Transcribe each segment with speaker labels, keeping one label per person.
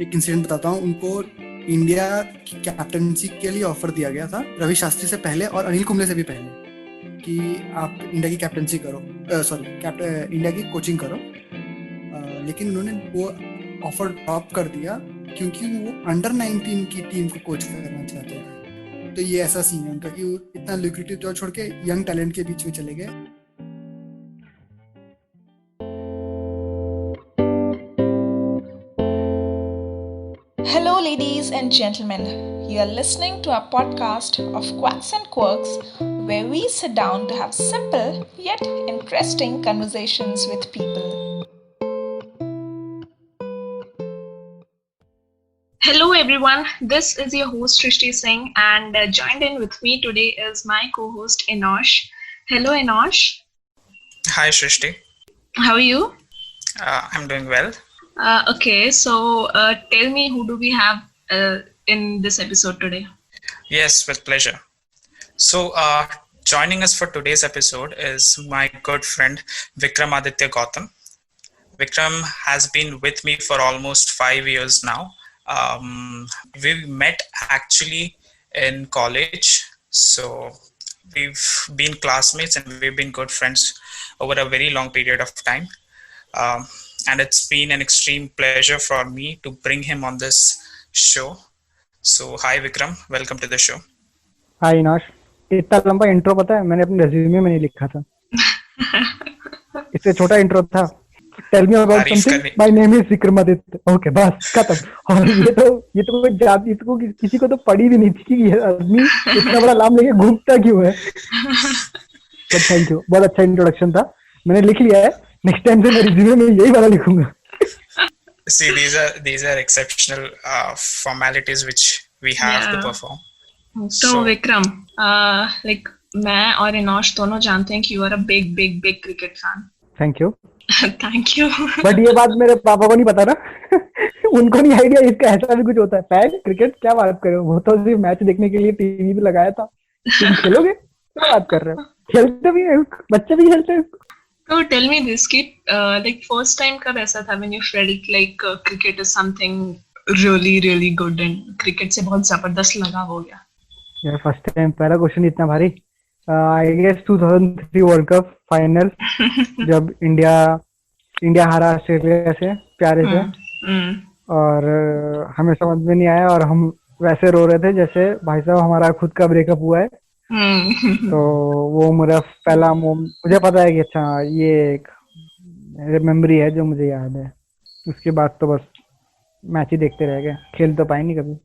Speaker 1: एक इंसिडेंट बताता हूँ। उनको इंडिया की कैप्टनसी के लिए ऑफर दिया गया था रवि शास्त्री से पहले और अनिल कुंबले से भी पहले कि आप इंडिया की कैप्टनसी करो, सॉरी इंडिया की कोचिंग करो। लेकिन उन्होंने वो ऑफर ड्रॉप कर दिया क्योंकि वो अंडर 19 की टीम को कोच करना चाहते थे। तो ये ऐसा सीन है उनका कि वो इतना लुक्रेटिव जॉब छोड़ के यंग टैलेंट के बीच में चले गए।
Speaker 2: Hello, ladies and gentlemen. You are listening to our podcast of Quacks and Quirks, where we sit down to have simple yet interesting conversations with people. Hello, everyone. This is your host Shrishti Singh, and joined in with me today is my co-host Enosh. Hello, Enosh.
Speaker 3: Hi, Shrishti.
Speaker 2: How are you?
Speaker 3: I'm doing well.
Speaker 2: Okay, so tell me, who do we have in this episode today?
Speaker 3: Yes, with pleasure. So, joining us for today's episode is my good friend Vikramaditya Gautam. Vikram has been with me for almost 5 years now. We met actually in college, so we've been classmates and we've been good friends over a very long period of time. And it's been an extreme pleasure for me to bring him on this show. So, hi Vikram, welcome to the show.
Speaker 4: Hi Inosh. इतना लंबा intro पता है मैंने अपने resume में नहीं लिखा था। इससे छोटा इंट्रो था। Tell me about something. My name is Vikramaditya. Okay बस खत्म। और ये तो कोई जाति इसको किसी को तो पड़ी भी नहीं थी कि ये आदमी इतना बड़ा नाम लेके घूमता क्यों है। But thank you, बहुत अच्छा इंट्रोडक्शन था। मैंने लिख लिया है। नेक्स्ट टाइम से मैं रिज्यूमे में यही वाला लिखूंगा।
Speaker 3: See, these are exceptional formalities which we have to perform.
Speaker 2: So Vikram, like मैं और इनोश दोनों जानते हैं कि you are a big cricket fan.
Speaker 4: Thank you.
Speaker 2: Thank you.
Speaker 4: But ये बात मेरे पापा को नहीं पता ना। उनको नहीं आइडिया इसका ऐसा भी कुछ होता है। फैन क्रिकेट क्या बात कर रहे हो, वो तो सिर्फ मैच देखने के लिए टीवी पे लगाया था। तुम खेलोगे क्या बात कर रहे हो, खेलते भी हैं बच्चे भी खेलते हैं।
Speaker 2: So tell me this kid, like first time कब ऐसा था when you felt like cricket is something really good and cricket से बहुत जबरदस्त लगाव हो गया?
Speaker 4: यार फर्स्ट टाइम, पहला क्वेश्चन इतना भारी। I guess 2003 world cup final जब इंडिया हारा ऑस्ट्रेलिया से प्यारे से, और हमें समझ में नहीं आया और हम वैसे रो रहे थे जैसे भाई साहब हमारा खुद का ब्रेकअप हुआ है। तो वो मेरा पहला मुझे पता है कि अच्छा ये एक मेमोरी है जो मुझे याद है। उसके बाद तो बस मैच ही देखते रह गए, खेल तो पाए नहीं कभी।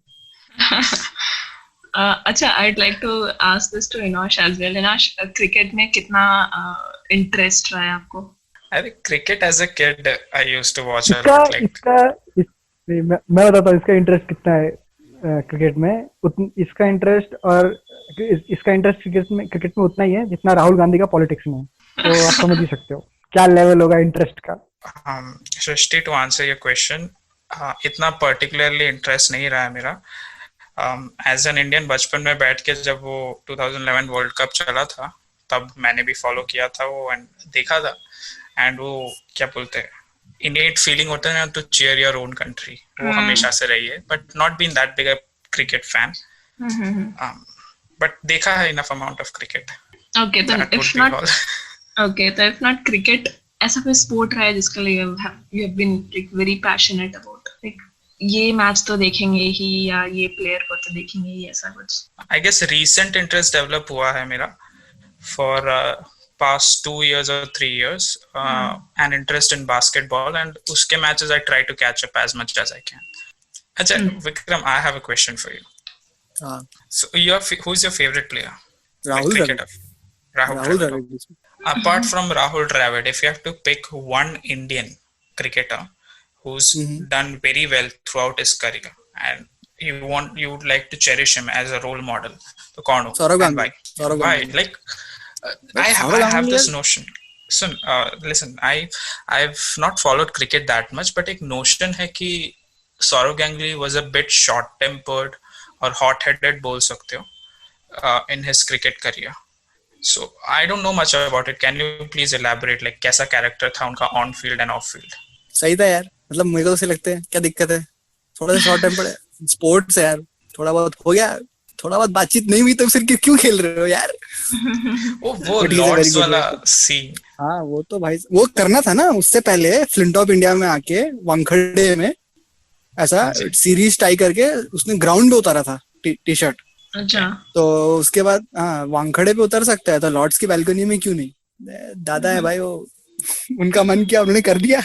Speaker 2: अच्छा, I'd like to ask this to Inosh as well. Inosh, cricket में कितना इंटरेस्ट रहा है आपको?
Speaker 3: I think cricket as a kid I used to watch a lot. Like
Speaker 4: मैं बताता हूँ इसका इंटरेस्ट कितना है क्रिकेट में। इसका इंटरेस्ट और इसका इंटरेस्ट क्रिकेट में उतना ही है जितना राहुल गांधी का पॉलिटिक्स में है। तो आप समझ ही सकते हो क्या लेवल होगा इंटरेस्ट का।
Speaker 3: सृष्टि, टू आंसर योर क्वेश्चन, इतना पर्टिकुलरली इंटरेस्ट नहीं रहा है मेरा। एज एन इंडियन बचपन में बैठ के जब वो 2011 वर्ल्ड कप चला था तब मैंने भी फॉलो किया था वो एंड देखा था। एंड वो क्या बोलते हैं, इनेट फीलिंग होता है ना to cheer your own country, वो हमेशा से रही है। But not been that big a cricket fan, but देखा है enough amount of cricket.
Speaker 2: Okay, तो इफ नॉट क्रिकेट, ऐसा कोई स्पोर्ट रहा है जिसके लिए you have been like very passionate about, like ये मैच तो देखेंगे ही या ये प्लेयर को तो देखेंगे ही, ऐसा कुछ?
Speaker 3: I guess recent interest develop हुआ है मेरा for past 2 years or 3 years, an interest in basketball, and uske matches I try to catch up as much as I can. Acha, Vikram, I have a question for you. So who's your favorite player?
Speaker 1: Rahul Dravid.
Speaker 3: Rahul Dravid. Apart from Rahul Dravid, if you have to pick one Indian cricketer who's done very well throughout his career and you would like to cherish him as a role model, so kaun ho?
Speaker 1: Saurav Ganguly.
Speaker 3: Why? Like I have this notion. So listen, I've not followed cricket that much, but एक notion है कि Saurav Ganguly was a bit short-tempered or hot-headed बोल सकते हो in his cricket career. So I don't know much about it. Can you please elaborate? Like कैसा character था उनका on field and off field?
Speaker 1: सही था यार, मतलब मेरे को तो ऐसे लगता है। क्या दिक्कत है? थोड़ा सा शॉर्ट टेम्पर्ड है, स्पोर्ट्स है यार, थोड़ा बहुत हो गया, थोड़ा बहुत बातचीत नहीं हुई तो फिर क्यों खेल रहे हो यार।
Speaker 3: वो लॉर्ड्स वाला सीन,
Speaker 1: हाँ वो तो भाई वो करना था ना उससे पहले, फ्लिंटॉप इंडिया में आके वानखेड़े में ऐसा सीरीज टाई करके उसने ग्राउंड पे उतारा था टी शर्ट।
Speaker 2: अच्छा,
Speaker 1: तो उसके बाद हाँ वानखेड़े पे उतर सकता है तो लॉर्ड्स की बालकनी में क्यों नहीं, दादा है भाई वो, उनका मन किया उन्होंने कर दिया।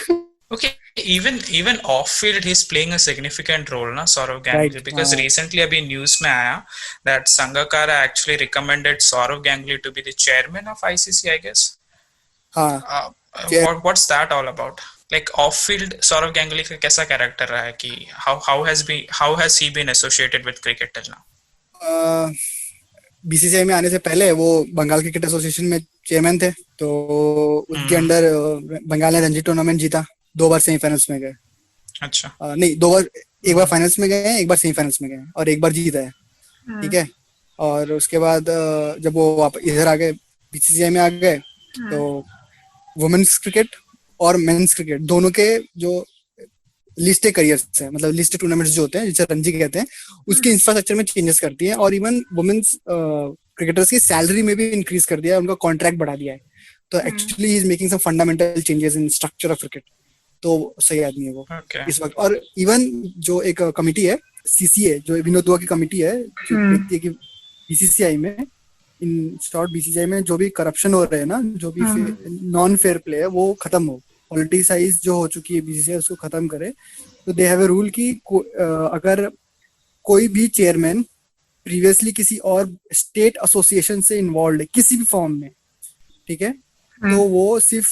Speaker 3: okay, even off field he's playing a significant role na Saurav Ganguly,
Speaker 1: Right,
Speaker 3: because recently abhi news mein aaya that Sangakkara actually recommended Saurav Ganguly to be the chairman of ICC, I guess.
Speaker 1: हाँ
Speaker 3: What's that all about? Like off field Saurav Ganguly का कैसा character रहा है कि how has he been associated with cricket till now?
Speaker 1: BCCI में आने से पहले वो बंगाल क्रिकेट एसोसिएशन में चेयरमैन थे, तो उनके अंडर बंगाल ने रणजी टूर्नामेंट जीता, 2 बार सेमीफाइनल्स में गए।
Speaker 3: अच्छा,
Speaker 1: नहीं 2 बार, एक बार फाइनल्स में गए हैं, एक बार सेमीफाइनल्स में गए हैं और एक बार जीता है, ठीक है। और उसके बाद जब वो इधर आ गए बीसीसीआई में आ गए तो वुमेन्स क्रिकेट और मेंस क्रिकेट दोनों के जो लिस्टेड करियर्स है, मतलब लिस्टेड टूर्नामेंट्स जो होते हैं जिसे रणजी कहते हैं, उसके इंफ्रास्ट्रक्चर में चेंजेस करती है और इवन वुमेन्स क्रिकेटर्स की सैलरी में भी इंक्रीज कर दिया है, उनका कॉन्ट्रैक्ट बढ़ा दिया है। तो actually he is making some fundamental changes in structure of cricket. तो सही आदमी है वो इस वक्त। और इवन जो एक कमिटी है सीसीए, जो विनोद दुआ की कमिटी है, जो देखती है कि बीसीसीआई में, इन शॉर्ट बीसीसीआई में जो भी करप्शन हो रहे हैं ना, जो भी नॉन फेयर प्ले है वो खत्म हो, पॉलिटिसाइज जो हो चुकी है बीसीसीआई उसको खत्म करे। तो दे हैव ए रूल कि अगर कोई भी चेयरमैन प्रीवियसली किसी और स्टेट एसोसिएशन से इन्वॉल्व है किसी भी फॉर्म में, ठीक है, तो वो सिर्फ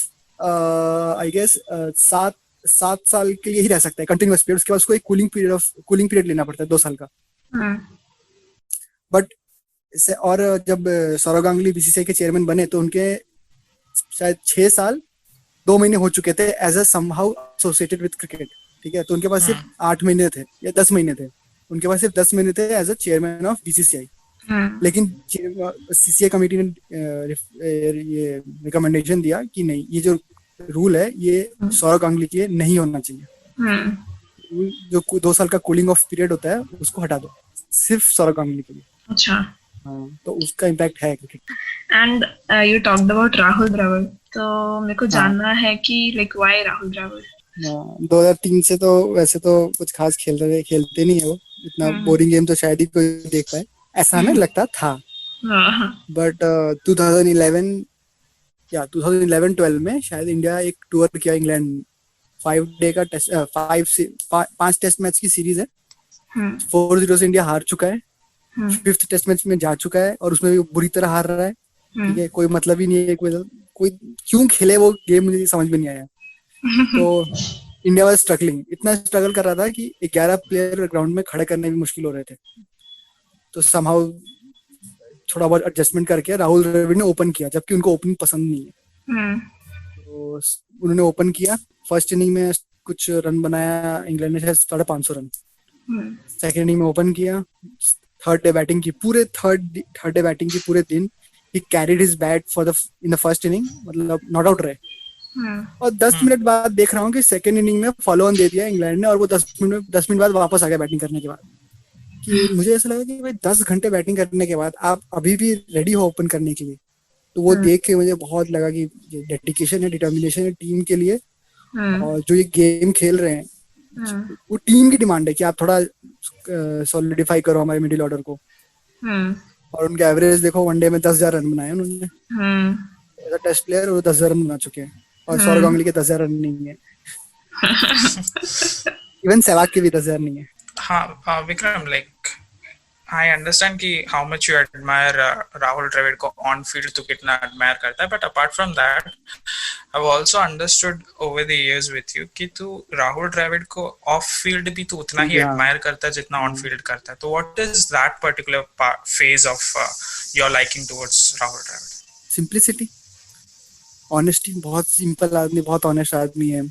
Speaker 1: आई गेस 7 साल के लिए ही रह सकता है कंटिन्यूअस पीरियड। उसके बाद उसको एक कूलिंग पीरियड लेना पड़ता है 2 साल का। बट और जब सौरव गांगुली बीसीसीआई के चेयरमैन बने तो उनके शायद 6 साल 2 महीने हो चुके थे as a somehow associated with cricket, ठीक है। तो उनके पास सिर्फ 8 महीने थे या 10 महीने थे, उनके पास सिर्फ 10 महीने थे as a chairman of BCCI. लेकिन सीसीआई कमेटी ने ये रिकमेंडेशन दिया कि नहीं, ये जो रूल है ये सौरव गांगुली के लिए नहीं होना चाहिए। जो 2 साल का कूलिंग ऑफ पीरियड होता है उसको हटा दो, सिर्फ सौरव गांगुली के लिए।
Speaker 2: अच्छा,
Speaker 1: हाँ, तो उसका इम्पैक्ट है cricket.
Speaker 2: And you talked about Rahul Dravid, तो मेरे को जानना है कि लाइक व्हाई राहुल द्रविड़?
Speaker 1: 2003 से तो वैसे तो कुछ खास खेलते नहीं है वो, इतना बोरिंग गेम तो शायद ही कोई देख पाए, ऐसा हमें लगता था। बट 2011-12 में शायद इंडिया एक टूर किया इंग्लैंड, 5 डे का टेस्ट, 5 टेस्ट मैच की सीरीज है। 4-0 से इंडिया हार चुका है, 5th टेस्ट मैच में जा चुका है और उसमें भी बुरी तरह हार रहा है, ठीक है। कोई मतलब ही नहीं है, कोई क्यों खेले वो गेम मुझे समझ में नहीं आया। तो इंडिया वाज स्ट्रगलिंग, इतना स्ट्रगल कर रहा था कि 11 प्लेयर ग्राउंड में खड़े करने भी मुश्किल हो रहे थे। तो समहाउ थोड़ा बहुत एडजस्टमेंट करके राहुल द्रविड़ ने ओपन किया, जबकि उनको ओपनिंग पसंद नहीं है। तो उन्होंने ओपन किया, फर्स्ट इनिंग में कुछ रन बनाया इंग्लैंड ने, शायद 550 रन। सेकेंड इनिंग में ओपन किया, थर्ड डे बैटिंग की पूरे दिन ही carried his bat in the first inning, मतलब नॉट आउट रहे। और 10 मिनट बाद देख रहा हूँ कि सेकेंड इनिंग में फॉलो ऑन दे दिया इंग्लैंड ने और वो 10 मिनट बाद वापस आ गया बैटिंग करने के बाद। कि मुझे ऐसा लगा कि भाई 10 घंटे बैटिंग करने के बाद आप अभी भी रेडी हो ओपन करने के लिए। तो वो देख के मुझे बहुत लगा कि डेडिकेशन है, डिटर्मिनेशन है टीम के लिए, और जो ये गेम खेल रहे हैं वो टीम की डिमांड है कि आप थोड़ा सॉलिडिफाई करो हमारे मिडिल ऑर्डर को। और उनके एवरेज देखो, वनडे में 10,000 रन बनाए उन्होंने, एज अ टेस्ट प्लेयर वो 10,000 रन बना चुके हैं, और सौरव गांगुली के 10,000 रन नहीं है। इवन सहवाग के भी 10,000 नहीं है।
Speaker 3: हाँ विक्रम, like I understand कि how much you admire Rahul Dravid को on field तो कितना admire करता है, but apart from that I've also understood over the years with you कि तू राहुल द्रविड़ को off field भी तू उतना ही admire करता है जितना on field करता है। तो what is that particular phase of your liking towards Rahul Dravid?
Speaker 1: Simplicity, honesty, बहुत सिंपल आदमी, बहुत ऑनेस्ट आदमी है।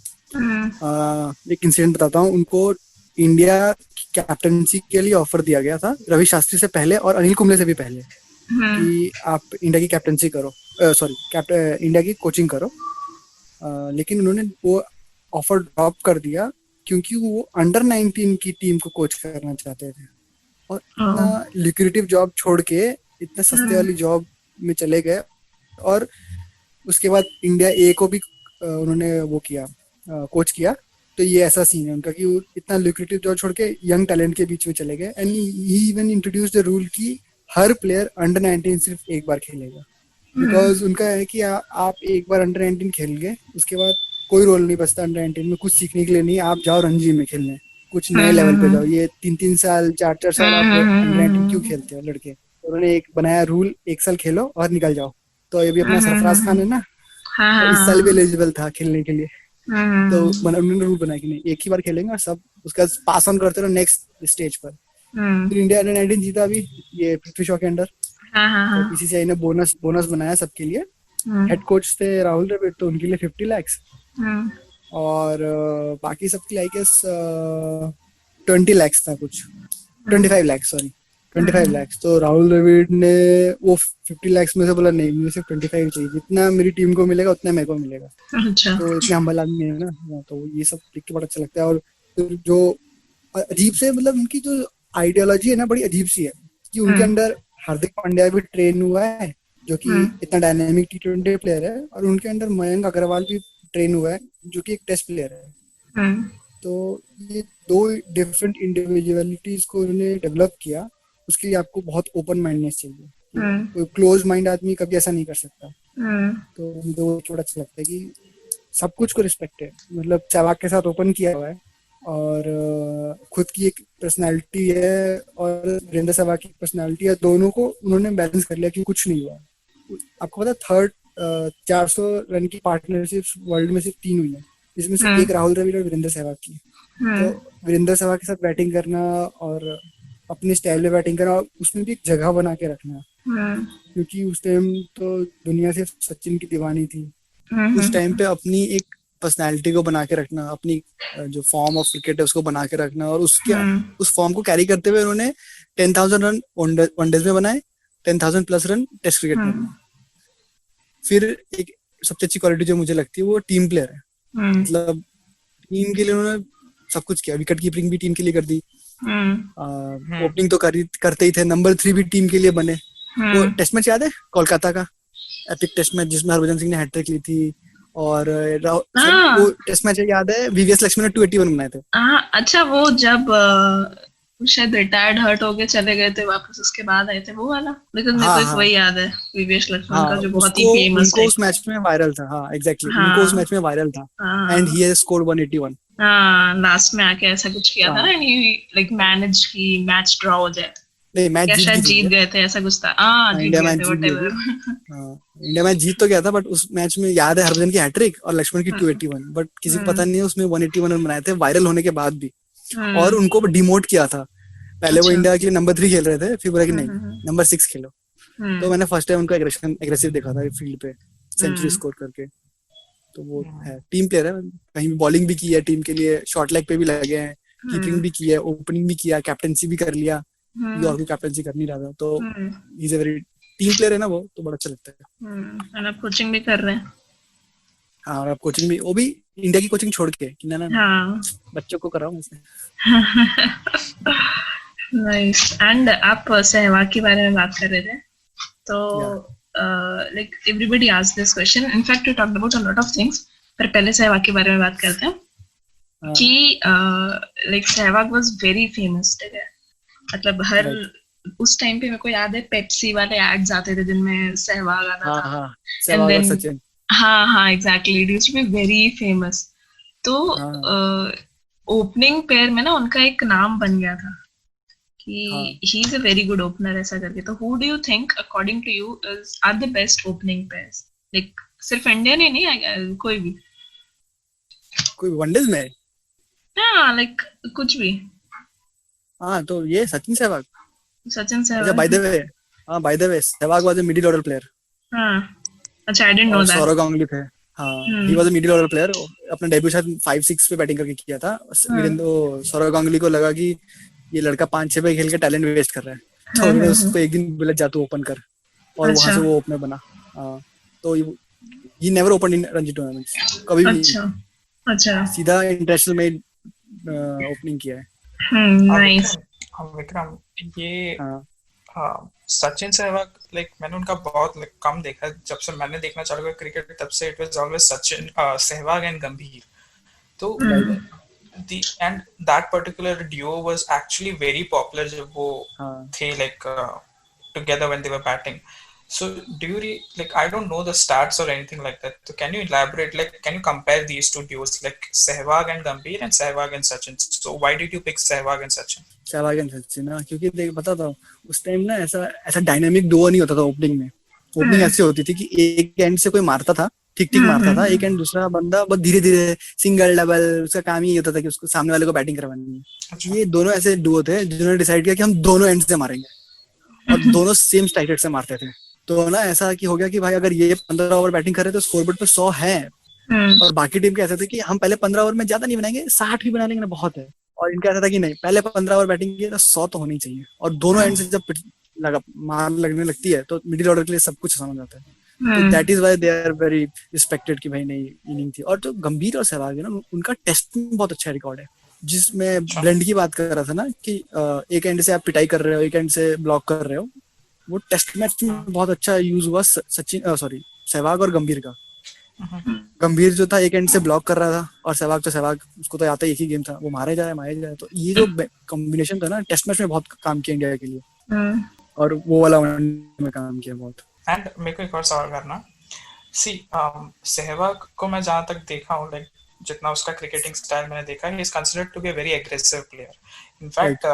Speaker 1: एक इंसिडेंट बताता हूँ, उनको इंडिया कैप्टनसी के लिए ऑफर दिया गया था रवि शास्त्री से पहले और अनिल कुंबले से भी पहले, कि आप इंडिया की कैप्टनसी करो, इंडिया की कोचिंग करो। लेकिन उन्होंने वो ऑफर ड्रॉप कर दिया क्योंकि वो अंडर 19 की टीम को कोच करना चाहते थे और इतना लिक्रेटिव जॉब छोड़ के इतने सस्ते वाली जॉब में चले गए और उसके बाद इंडिया ए को भी उन्होंने वो किया, कोच किया। तो ये ऐसा सीन है उनका कि वो इतना लुक्रेटिव जॉब छोड़ के यंग टैलेंट के बीच में चले गए and he even introduce the rule कि हर प्लेयर अंडर 19 सिर्फ एक बार खेलेगा, बिकॉज उनका है कि आप एक बार अंडर 19 खेल गए उसके बाद कोई रोल नहीं बचता अंडर 19 में, कुछ सीखने के लिए नहीं, आप जाओ रणजी में खेलने, कुछ नए लेवल पे जाओ। ये 3-3 साल 4-4 साल आप अंडर 19 क्यों खेलते हो लड़के? उन्होंने एक बनाया रूल, 1 साल खेलो और निकल जाओ। तो ये भी अपना सरफराज खान है ना, तो इस साल भी एलिजिबल था खेलने के लिए, तो उन्होंने रूल बनाया कि नहीं एक ही बार खेलेंगे और सब उसका पास ऑन करते रहो नेक्स्ट स्टेज पर। फिर इंडिया अंडर 19 जीता भी ये पृथ्वी शॉ के अंडर, तो बीसीसीआई ने बोनस बनाया सबके लिए। हेड कोच थे राहुल द्रविड़, तो उनके लिए 50 lakhs और बाकी सबके लिए आई गेस 20 lakhs था, कुछ 25 lakhs, सॉरी 25 lakhs। तो राहुल द्रविड़ ने वो 50 lakhs में से बोला नहीं मुझे सिर्फ 25 चाहिए, जितना मेरी टीम को मिलेगा उतना मेरे को मिलेगा।
Speaker 2: अच्छा।
Speaker 1: तो इतने हम्बल आदमी है ना, तो ये सब देख के बड़ा अच्छा लगता है। और जो अजीब से मतलब उनकी जो आइडियोलॉजी है ना बड़ी अजीब सी है कि उनके अंडर हार्दिक पांड्या भी ट्रेन हुआ है जो कि इतना डायनामिक T20 प्लेयर है, और उनके अंदर मयंक अग्रवाल भी ट्रेन हुआ है जो कि एक टेस्ट प्लेयर है। तो ये 2 डिफरेंट इंडिविजुअलिटीज को उन्होंने डेवलप किया, उसके लिए आपको बहुत ओपन माइंडनेस चाहिए। कोई क्लोज माइंड आदमी कभी ऐसा नहीं कर सकता। तो मुझे वो थोड़ा अच्छा लगता है कि सब कुछ को रिस्पेक्ट है, मतलब सहवाग के साथ ओपन किया हुआ है और खुद की एक पर्सनालिटी है और वीरेंद्र सहवाग की पर्सनालिटी है, दोनों को उन्होंने बैलेंस कर लिया कि कुछ नहीं हुआ। आपको पता 400 रन की पार्टनरशिप वर्ल्ड में सिर्फ 3 हुई है, जिसमें से एक राहुल द्रविड़ और वीरेंद्र सहवाग की। तो वीरेंद्र सहवाग के साथ बैटिंग करना और अपने स्टाइल में बैटिंग करना और उसमें भी एक जगह बना के रखना, क्योंकि उस टाइम तो दुनिया सिर्फ सचिन की दीवानी थी। उस टाइम पे अपनी एक पर्सनालिटी को बना के रखना, अपनी जो फॉर्म ऑफ क्रिकेट है उसको बना के रखना और उसके उस फॉर्म को कैरी करते हुए उन्होंने 10,000 रन वनडेज में बनाए, 10,000 प्लस रन टेस्ट क्रिकेट में बनाए। फिर एक सबसे अच्छी क्वालिटी जो मुझे लगती है वो टीम प्लेयर है, मतलब टीम के लिए उन्होंने सब कुछ किया, विकेट कीपिंग भी टीम के लिए कर दी, ओपनिंग तो करते ही थे, नंबर 3 भी टीम के लिए बने। वो टेस्ट मैच याद है कोलकाता का एपिक टेस्ट मैच जिसमें हरभजन सिंह ने हैट्रिक ली थी, और वो टेस्ट मैच याद है वीवीएस लक्ष्मण ने 281 बनाए थे।
Speaker 2: अच्छा, वो जब शायद रिटायर्ड हर्ट हो गए चले गए थे वापस, उसके बाद आए थे वो वाला, लेकिन मेरे को वही याद है वीवीएस लक्ष्मण का जो बहुत ही फेमस है।
Speaker 1: उस मैच में वायरल था। हाँ एग्जैक्टली, उनको उस मैच में वायरल था and he has scored 181।
Speaker 2: Last में आके ऐसा कुछ किया था ना, एंड ही लाइक मैनेज्ड कि मैच ड्रॉ हो जाए।
Speaker 1: नहीं, मैच
Speaker 2: जीत गए थे, ऐसा कुछ था।
Speaker 1: इंडिया मैच जीत तो गया था, बट उस मैच में याद है हरभजन की हैट्रिक और लक्ष्मण की 281, बट किसी को पता नहीं है उसमें 181 रन बनाए थे वायरल होने के बाद भी। और उनको डिमोट किया था पहले। वो इंडिया के लिए नंबर 3 खेल रहे थे, फिर बोला कि नहीं नंबर 6 खेलो। तो मैंने फर्स्ट टाइम उनको एग्रेसिव देखा था फील्ड पे, सेंचुरी स्कोर करके। तो वो है, टीम प्लेयर है, कहीं बॉलिंग भी की है टीम के लिए, शॉर्ट लेग पे भी लगे हैं, कीपिंग भी की है, ओपनिंग भी किया, कैप्टनसी भी कर लिया, और भी कैप्टनसी कर नहीं रहा था। तो ही is a very team player है ना वो, तो बड़ा अच्छा लगता है।
Speaker 2: और आप कोचिंग भी कर रहे हैं?
Speaker 1: हाँ, और आप कोचिंग भी, वो भी इंडिया की कोचिंग छोड़ के कि ना बच्चों को कराऊं मुझसे।
Speaker 2: नाइस। एंड आप सहवाग के बारे में बात कर रहे थे, तो like everybody asked this question. In fact, we talked about a lot of things. पर पहले सहवाग के बारे में बात करते हैं कि like Sehwag was very famous, ठीक है? मतलब हर उस टाइम पे मेरे को याद है पेप्सी वाले एड्स आते थे जिनमें सहवाग आता था।
Speaker 1: सहवाग और सचिन।
Speaker 2: हाँ exactly, it used to be very famous. तो ओपनिंग पेयर में ना उनका एक नाम बन गया था कि he is a very good opener, ऐसा करके। तो who do you think according to you are the best opening pairs? Like सिर्फ इंडियन ही नहीं, कोई भी
Speaker 1: वनडेज में?
Speaker 2: हाँ, लाइक कुछ भी।
Speaker 1: हाँ, तो ये सचिन सहवाग।
Speaker 2: अच्छा,
Speaker 1: by the way Sehwag was a middle order player.
Speaker 2: अच्छा, I didn't know that.
Speaker 1: Saurav Ganguly थे। He was a middle order player. अपना डेब्यू शायद 5-6 पे बैटिंग करके किया था। सौरव गांगुली को लगा कि ये लड़का 5-6 पे खेल के टैलेंट वेस्ट कर रहा है, तो उन्होंने उसको एक दिन बोला जा तू ओपन कर, और वहां से वो ओपनर बना। तो he never open in Ranji tournaments, कभी भी। अच्छा, सीधा इंटरनेशनल में ओपनिंग किया है।
Speaker 2: नाइस।
Speaker 3: विक्रम, ये
Speaker 1: हाँ
Speaker 3: सचिन सहवाग, लाइक मैंने उनका बहुत कम देखा है। जब से मैंने देखना चालू किया क्रिकेट, तब से it was always Sachin, Sehwag and गंभीर। तो the and that particular duo was actually very popular जब वो थे like together when they were batting. So do you like, I don't know the stats or anything like that. So can you elaborate, like can you compare these two duos like Sehwag and Gambhir and Sehwag and Sachin? So why did you pick Sehwag and Sachin?
Speaker 1: Sehwag and Sachin ना, क्योंकि देख बताता हूँ उस time ना ऐसा ऐसा dynamic Duo नहीं होता था ओपनिंग में। ओपनिंग ऐसी होती थी कि एक एंड से कोई मारता था, ठीक ठीक मारता था, एक एंड दूसरा बंदा बहुत धीरे धीरे सिंगल डबल, उसका काम ही होता था कि उसको सामने वाले को बैटिंग करवानी है। ये दोनों ऐसे डुओ थे जिन्होंने डिसाइड किया कि हम दोनों एंड से मारेंगे और दोनों सेम स्ट्राइक रेट से मारते थे। तो ना ऐसा कि हो गया कि भाई अगर ये 15 ओवर बैटिंग कर रहे तो स्कोरबोर्ड पे 100 है और बाकी टीम के ऐसा थे कि हम पहले 15 ओवर में ज्यादा नहीं बनाएंगे, 60 भी बना लेंगे ना बहुत है। और इनका ऐसा था कि नहीं, पहले 15 ओवर बैटिंग की तो 100 तो होनी चाहिए। और दोनों एंड से जब मार लगने लगती है तो मिडिल ऑर्डर के लिए सब कुछ समझ आता है। तो that is why they are very respected कि भाई नहीं इनिंग थी। और जो गंभीर और सहवाग है ना, उनका टेस्ट में बहुत अच्छा रिकॉर्ड है। जिसमें ब्लेंड की बात कर रहा था ना कि एक एंड से आप पिटाई कर रहे हो, एक एंड से ब्लॉक कर रहे हो, वो टेस्ट मैच में बहुत अच्छा यूज हुआ सचिन सहवाग और गंभीर का। गंभीर जो था एक एंड से ब्लॉक कर रहा था और सहवाग उसको तो आता ही एक ही गेम था, वो मारे जाए। तो ये जो कॉम्बिनेशन था ना, टेस्ट मैच में बहुत काम किया इंडिया के लिए और वो वाला में काम किया बहुत।
Speaker 3: एंड मेरे को एक और सवाल करना, सी सहवाग को मैं जहाँ तक देखा हूँ, लाइक जितना उसका क्रिकेटिंग स्टाइल मैंने देखा है, he is considered to be a very aggressive player. In fact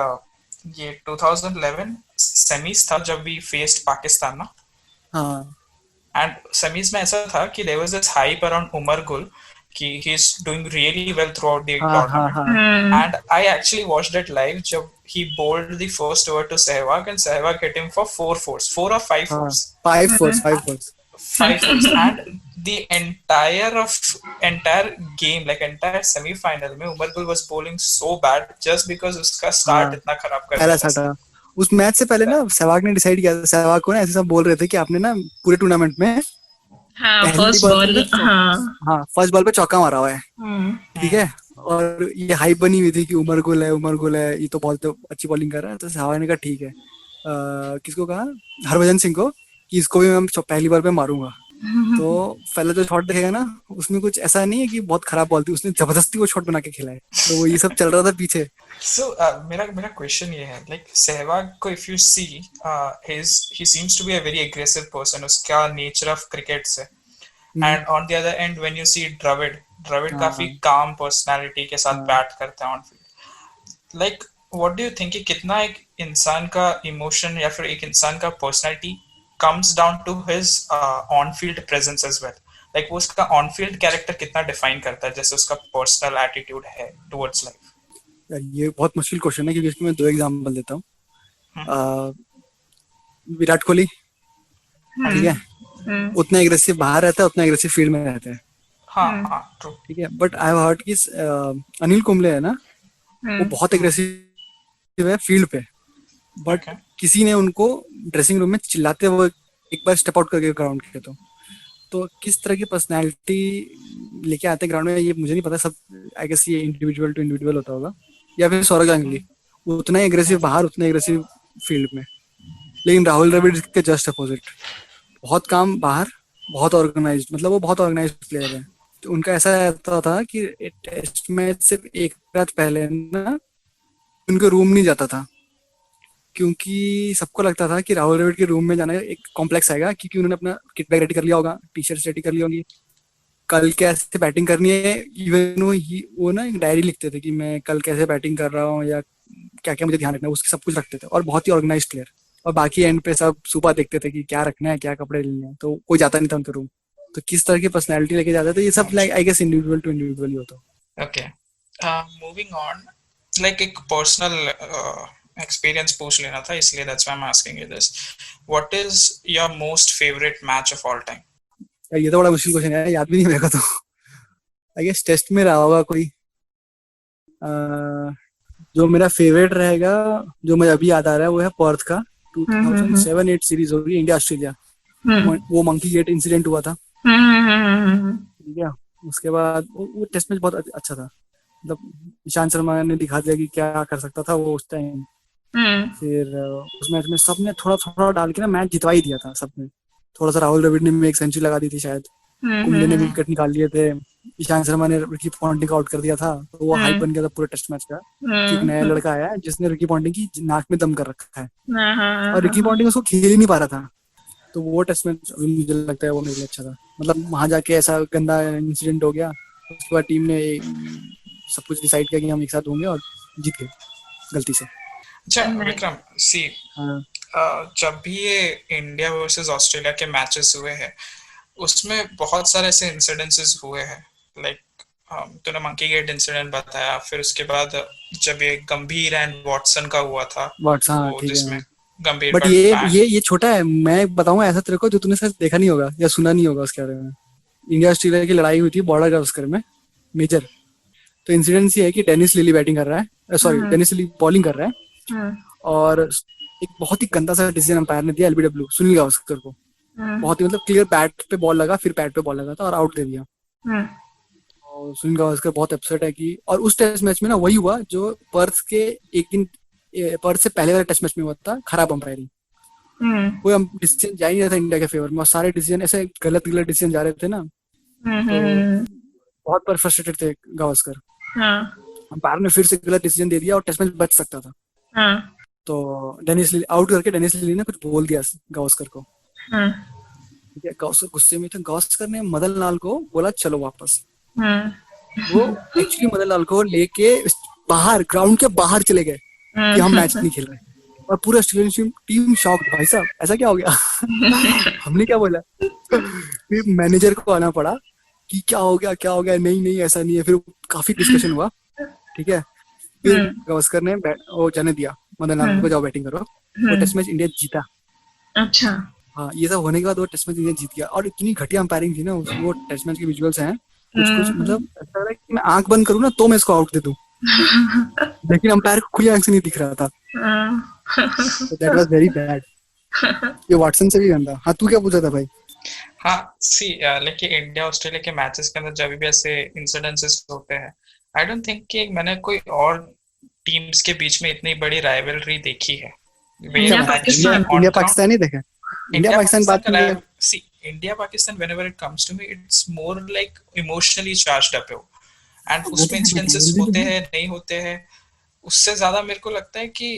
Speaker 3: ये 2011 सेमीज था जब वी फेस्ड पाकिस्तान ना,
Speaker 1: हाँ,
Speaker 3: एंड सेमीज में ऐसा था कि there was this hype around Umar Gul कि he is doing really well throughout the tournament, and I actually watched it live जब he bowled the first over to Sehwag and Sehwag hit him for 4 or 5 fours.
Speaker 1: 5 fours.
Speaker 3: 5 fours. And the entire game, like entire semi-final में Umar Gul was bowling so bad just because उसका start इतना खराब कर दिया था।
Speaker 1: उस match से पहले ना सहवाग ने डिसाइड किया था, सहवाग को ना ऐसे सब बोल रहे थे कि आपने ना पूरे टूर्नामेंट में फर्स्ट बॉल पे चौका मारा हुआ है, ठीक है। और ये हाइप बनी हुई थी कि उमर गुल है, ये तो बहुत अच्छी बॉलिंग कर रहा है। तो सहवाग ने कहा ठीक है, किसको कहा, हरभजन सिंह को, कि इसको भी मैं पहली बार पे मारूंगा। तो पहले जो शॉट देखेगा ना, उसमें कुछ ऐसा नहीं है कि बहुत खराब बॉल थी, उसने जबरदस्ती वो शॉट बना के खेला है। तो वो ये सब चल रहा था पीछे।
Speaker 3: So मेरा क्वेश्चन ये है, लाइक सहवाग को if you see, he seems to be a very aggressive person, उसका नेचर ऑफ क्रिकेट से। And on the other end when you see Dravid काफी काम पर्सनालिटी के साथ बैट करते हैं on field. Like what do you think कि कितना एक इंसान का इमोशन या फिर एक इंसान का personality comes down to his on-field presence as well? Like वो उसका on-field character कितना define करता है, जैसे उसका personal attitude है towards life?
Speaker 1: यार ये बहुत मुश्किल क्वेश्चन है, क्योंकि इसमें मैं 2 एग्जांपल देता हूँ। विराट कोहली, ठीक है, उतना एग्रेसिव बाहर रहता है, उतना एग्रेसिव फील्ड में रहता है।
Speaker 3: हाँ, ट्रू,
Speaker 1: ठीक है। बट आई हैव हर्ड कि अनिल कुंबले है ना, वो बहुत एग्रेसिव है फील्ड पे, बट किसी ने उनको ड्रेसिंग रूम में चिल्लाते हुए एक बार स्टेप आउट करके ग्राउंड के, तो किस तरह की पर्सनालिटी लेके आते ग्राउंड में ये मुझे नहीं पता। सब आई गेस ये इंडिविजुअल टू इंडिविजुअल होता होगा। या फिर सौरव गांगुली, उतना एग्रेसिव बाहर, उतना एग्रेसिव फील्ड में। लेकिन राहुल द्रविड़ के जस्ट अपोजिट, बहुत काम बाहर, बहुत ऑर्गेनाइज्ड, मतलब वो बहुत ऑर्गेनाइज्ड प्लेयर है। तो उनका ऐसा रहता था कि टेस्ट मैच से एक रात पहले ना उनके रूम नहीं जाता था, क्योंकि सबको लगता था कि राहुल द्रविड़ के रूम में जाना एक कॉम्प्लेक्स आएगा, क्योंकि उन्होंने अपना किट बैग रेडी कर लिया होगा, टी शर्ट रेडी कर ली होगी, कल कैसे बैटिंग करनी है। इवन वो ना एक डायरी लिखते थे कि मैं कल कैसे बैटिंग कर रहा हूँ या क्या क्या मुझे ध्यान रखना है, उसकी सब कुछ रखते थे। और बहुत ही ऑर्गेनाइज्ड प्लेयर। और बाकी एंड पे सब सुबह देखते थे कि क्या रखना है, क्या कपड़े लेने हैं, तो कोई जाता नहीं था उनके रूम। तो किस तरह की पर्सनैलिटी लेके जाते थे, ये सब like I guess individual to individual ही होता।
Speaker 3: ओके, मूविंग ऑन, लाइक एक पर्सनल एक्सपीरियंस पूछ लेना था, इसलिए that's why I am asking you this. What is your most favourite match of all time?
Speaker 1: ये तो बड़ा मुश्किल क्वेश्चन है, याद भी नहीं मेरे को। तो आई गेस टेस्ट में रहा होगा कोई, जो मेरा फेवरेट रहेगा, जो मुझे अभी याद आ रहा है, वो है पर्थ का 2007-8 सीरीज होगी, इंडिया ऑस्ट्रेलिया। वो मंकी गेट इंसिडेंट हुआ था, ठीक है। उसके बाद वो टेस्ट मैच बहुत अच्छा था। मतलब ईशांत शर्मा ने दिखा दिया कि क्या कर सकता था वो उस टाइम। फिर उस मैच में सबने थोड़ा थोड़ा डाल के ना मैच जितवा ही दिया था सबने। थोड़ा सा राहुल द्रविड़ ने भी एक सेंचुरी लगा दी थी शायद, कुंबले ने भी विकेट निकाल लिए थे, ईशांत शर्मा ने रिकी पॉन्टिंग को आउट कर दिया था, तो वो हाइप बन गया था पूरे टेस्ट मैच का कि एक नया लड़का आया है जिसने रिकी पॉन्टिंग की नाक में दम कर रखा है, और रिकी पॉन्टिंग उसको खेल ही नहीं पा रहा था। तो वो टेस्ट मैच मुझे लगता है वो मेरे लिए अच्छा था। मतलब वहां जाके ऐसा गंदा इंसिडेंट हो गया, उसके बाद टीम ने सब कुछ डिसाइड किया कि हम एक साथ होंगे और जीत गए गलती से।
Speaker 3: अच्छा विक्रम, सी
Speaker 1: हाँ
Speaker 3: जब भी ये इंडिया वर्सेस ऑस्ट्रेलिया के मैचेस हुए हैं उसमें बहुत सारे ऐसे इंसिडेंसेस हुए हैं, लाइक तूने मंकी गेट इंसिडेंट बताया, फिर उसके बाद जब ये गंभीर एंड वॉटसन का हुआ था,
Speaker 1: हाँ
Speaker 3: वो
Speaker 1: ठीक
Speaker 3: जिसमें
Speaker 1: है,
Speaker 3: गंभीर
Speaker 1: बट ये छोटा है। मैं बताऊंगा ऐसा तेरे को जो तूने शायद देखा नहीं होगा या सुना नहीं होगा उसके बारे में। इंडिया ऑस्ट्रेलिया की लड़ाई हुई थी बॉर्डर गावस्कर में, मेजर। तो इंसिडेंस ये है कि डेनिस लिली बैटिंग कर रहा है, सॉरी डेनिस लिली बॉलिंग कर रहा है, और एक बहुत ही गंदा सा डिसीजन अंपायर ने दिया एलबीडब्ल्यू सुनील गावस्कर को। बहुत ही मतलब क्लियर बैट पे बॉल लगा, फिर पैड पे बॉल लगा था और आउट दे दिया। और सुनील गावस्कर बहुत अपसेट है कि, और उस टेस्ट मैच में ना वही हुआ जो पर्थ के एक दिन पर्थ से पहले वाले टेस्ट मैच में हुआ था, खराब अंपायरिंग। कोई डिसीजन जा ही नहीं था इंडिया के फेवर में, और सारे डिसीजन ऐसे गलत डिसीजन जा रहे थे ना, तो बहुत पर फ्रस्ट्रेटेड थे गावस्कर। अंपायर ने फिर से गलत डिसीजन दे दिया और टेस्ट मैच बच सकता था। तो डेनिस लिली आउट करके डेनिस लिली ने कुछ बोल दिया गावस्कर को। ठीक है, गावस्कर गुस्से में था। गावस्कर ने मदन लाल को बोला चलो वापस। वो एक्चुअली मदन लाल को लेके बाहर ग्राउंड के बाहर चले गए कि हम मैच नहीं खेल रहे, और पूरा ऑस्ट्रेलियन टीम शॉक, भाई साहब ऐसा क्या हो गया। हमने क्या बोला, फिर मैनेजर को आना पड़ा कि क्या हो गया, नहीं ऐसा नहीं है। फिर काफी डिस्कशन हुआ, ठीक है। फिर गावस्कर ने वो जाने दिया मदन लाल को, जाओ बैटिंग करो। वो टेस्ट मैच इंडिया जीता।
Speaker 2: अच्छा
Speaker 1: हाँ, ये सब होने के बाद वो टेस्ट मैच इंडिया जीत गया। और इतनी घटिया अंपायरिंग थी ना वो टेस्ट मैच के विजुअल्स हैं कुछ मतलब ऐसा लग रहा है कि मैं आंख बंद करूँ ना तो मैं इसको आउट दे दूं, लेकिन अंपायर को खुली आंख से नहीं दिख रहा था। So that was very bad. ये वाटसन से भी गंदा। हाँ तू क्या पूछा था भाई?
Speaker 3: हाँ सी लेकिन इंडिया ऑस्ट्रेलिया के मैचेस के अंदर जब भी ऐसे इंसिडेंसेस होते हैं, आई डोंट थिंक कि मैंने कोई और टीम्स के बीच में इतनी बड़ी राइवलरी देखी है।
Speaker 1: इंडिया पाकिस्तान ही देखा। इंडिया पाकिस्तान बात कर रहे हैं।
Speaker 3: See India Pakistan whenever it comes to me it's more like emotionally charged up, and उसमें इंसिडेंसेस होते हैं नहीं होते हैं, उससे ज्यादा मेरे को लगता है कि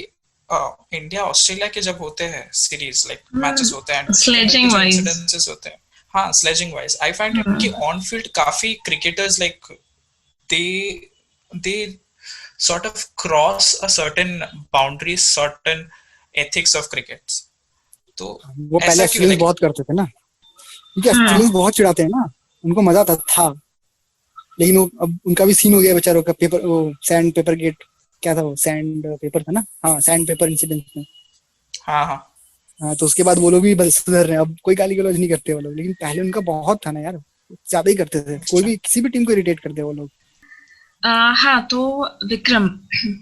Speaker 3: इंडिया ऑस्ट्रेलिया के जब होते हैं सीरीज लाइक मैचेस होते हैं,
Speaker 2: स्लेजिंग वाइज
Speaker 3: इंसिडेंसेस होते हैं। हाँ sledging wise I find it कि ऑन फील्ड काफी cricketers like they sort of cross a certain boundaries, certain ethics of cricket. तो
Speaker 1: वो पहले ऑस्ट्रेलियंस बहुत करते थे ना, क्योंकि ऑस्ट्रेलियंस बहुत चिढ़ाते हैं ना, उनको मजा आता था। लेकिन वो अब उनका भी सीन हो गया बेचारों का, पेपर वो सैंड पेपर गेट, क्या था वो, सैंड पेपर था ना, हाँ सैंड पेपर इंसिडेंट में। हाँ तो उसके बाद वो लोग भी बस सुधर रहे हैं, अब कोई गाली गलौज नहीं करते वो लोग। लेकिन पहले उनका बहुत था ना यार, ज्यादा ही करते थे, कोई भी किसी भी टीम को इरिटेट करते वो लोग।
Speaker 2: हाँ तो विक्रम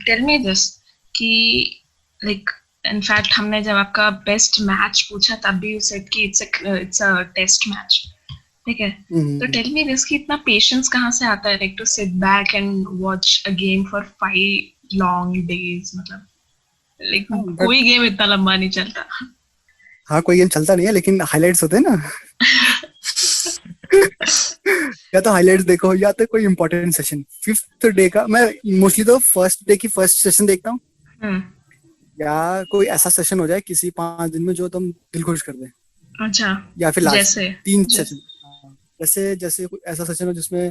Speaker 2: टेल मी दिस कि लाइक इनफैक्ट हमने जब आपका बेस्ट मैच पूछा तब भी यू सेड कि इट्स अ टेस्ट मैच, ठीक है। तो टेल मी दिस कि इतना पेशेंस कहाँ से आता है, like to sit back and watch a game for 5 long days, मतलब लाइक कोई गेम इतना लंबा नहीं चलता।
Speaker 1: हाँ कोई गेम चलता नहीं है, लेकिन हाइलाइट्स होते हैं ना। या तो हाइलाइट्स देखो या तो कोई इंपॉर्टेंट सेशन। 5th डे का मैं मोस्टली तो फर्स्ट डे की फर्स्ट सेशन देखता हूँ, या कोई ऐसा सेशन हो जाए किसी 5 दिन में जो तुम दिल खुश कर दे।
Speaker 2: अच्छा,
Speaker 1: या फिर लास्ट
Speaker 2: जैसे
Speaker 1: 3 सेशन, जैसे कोई ऐसा सेशन हो जिसमें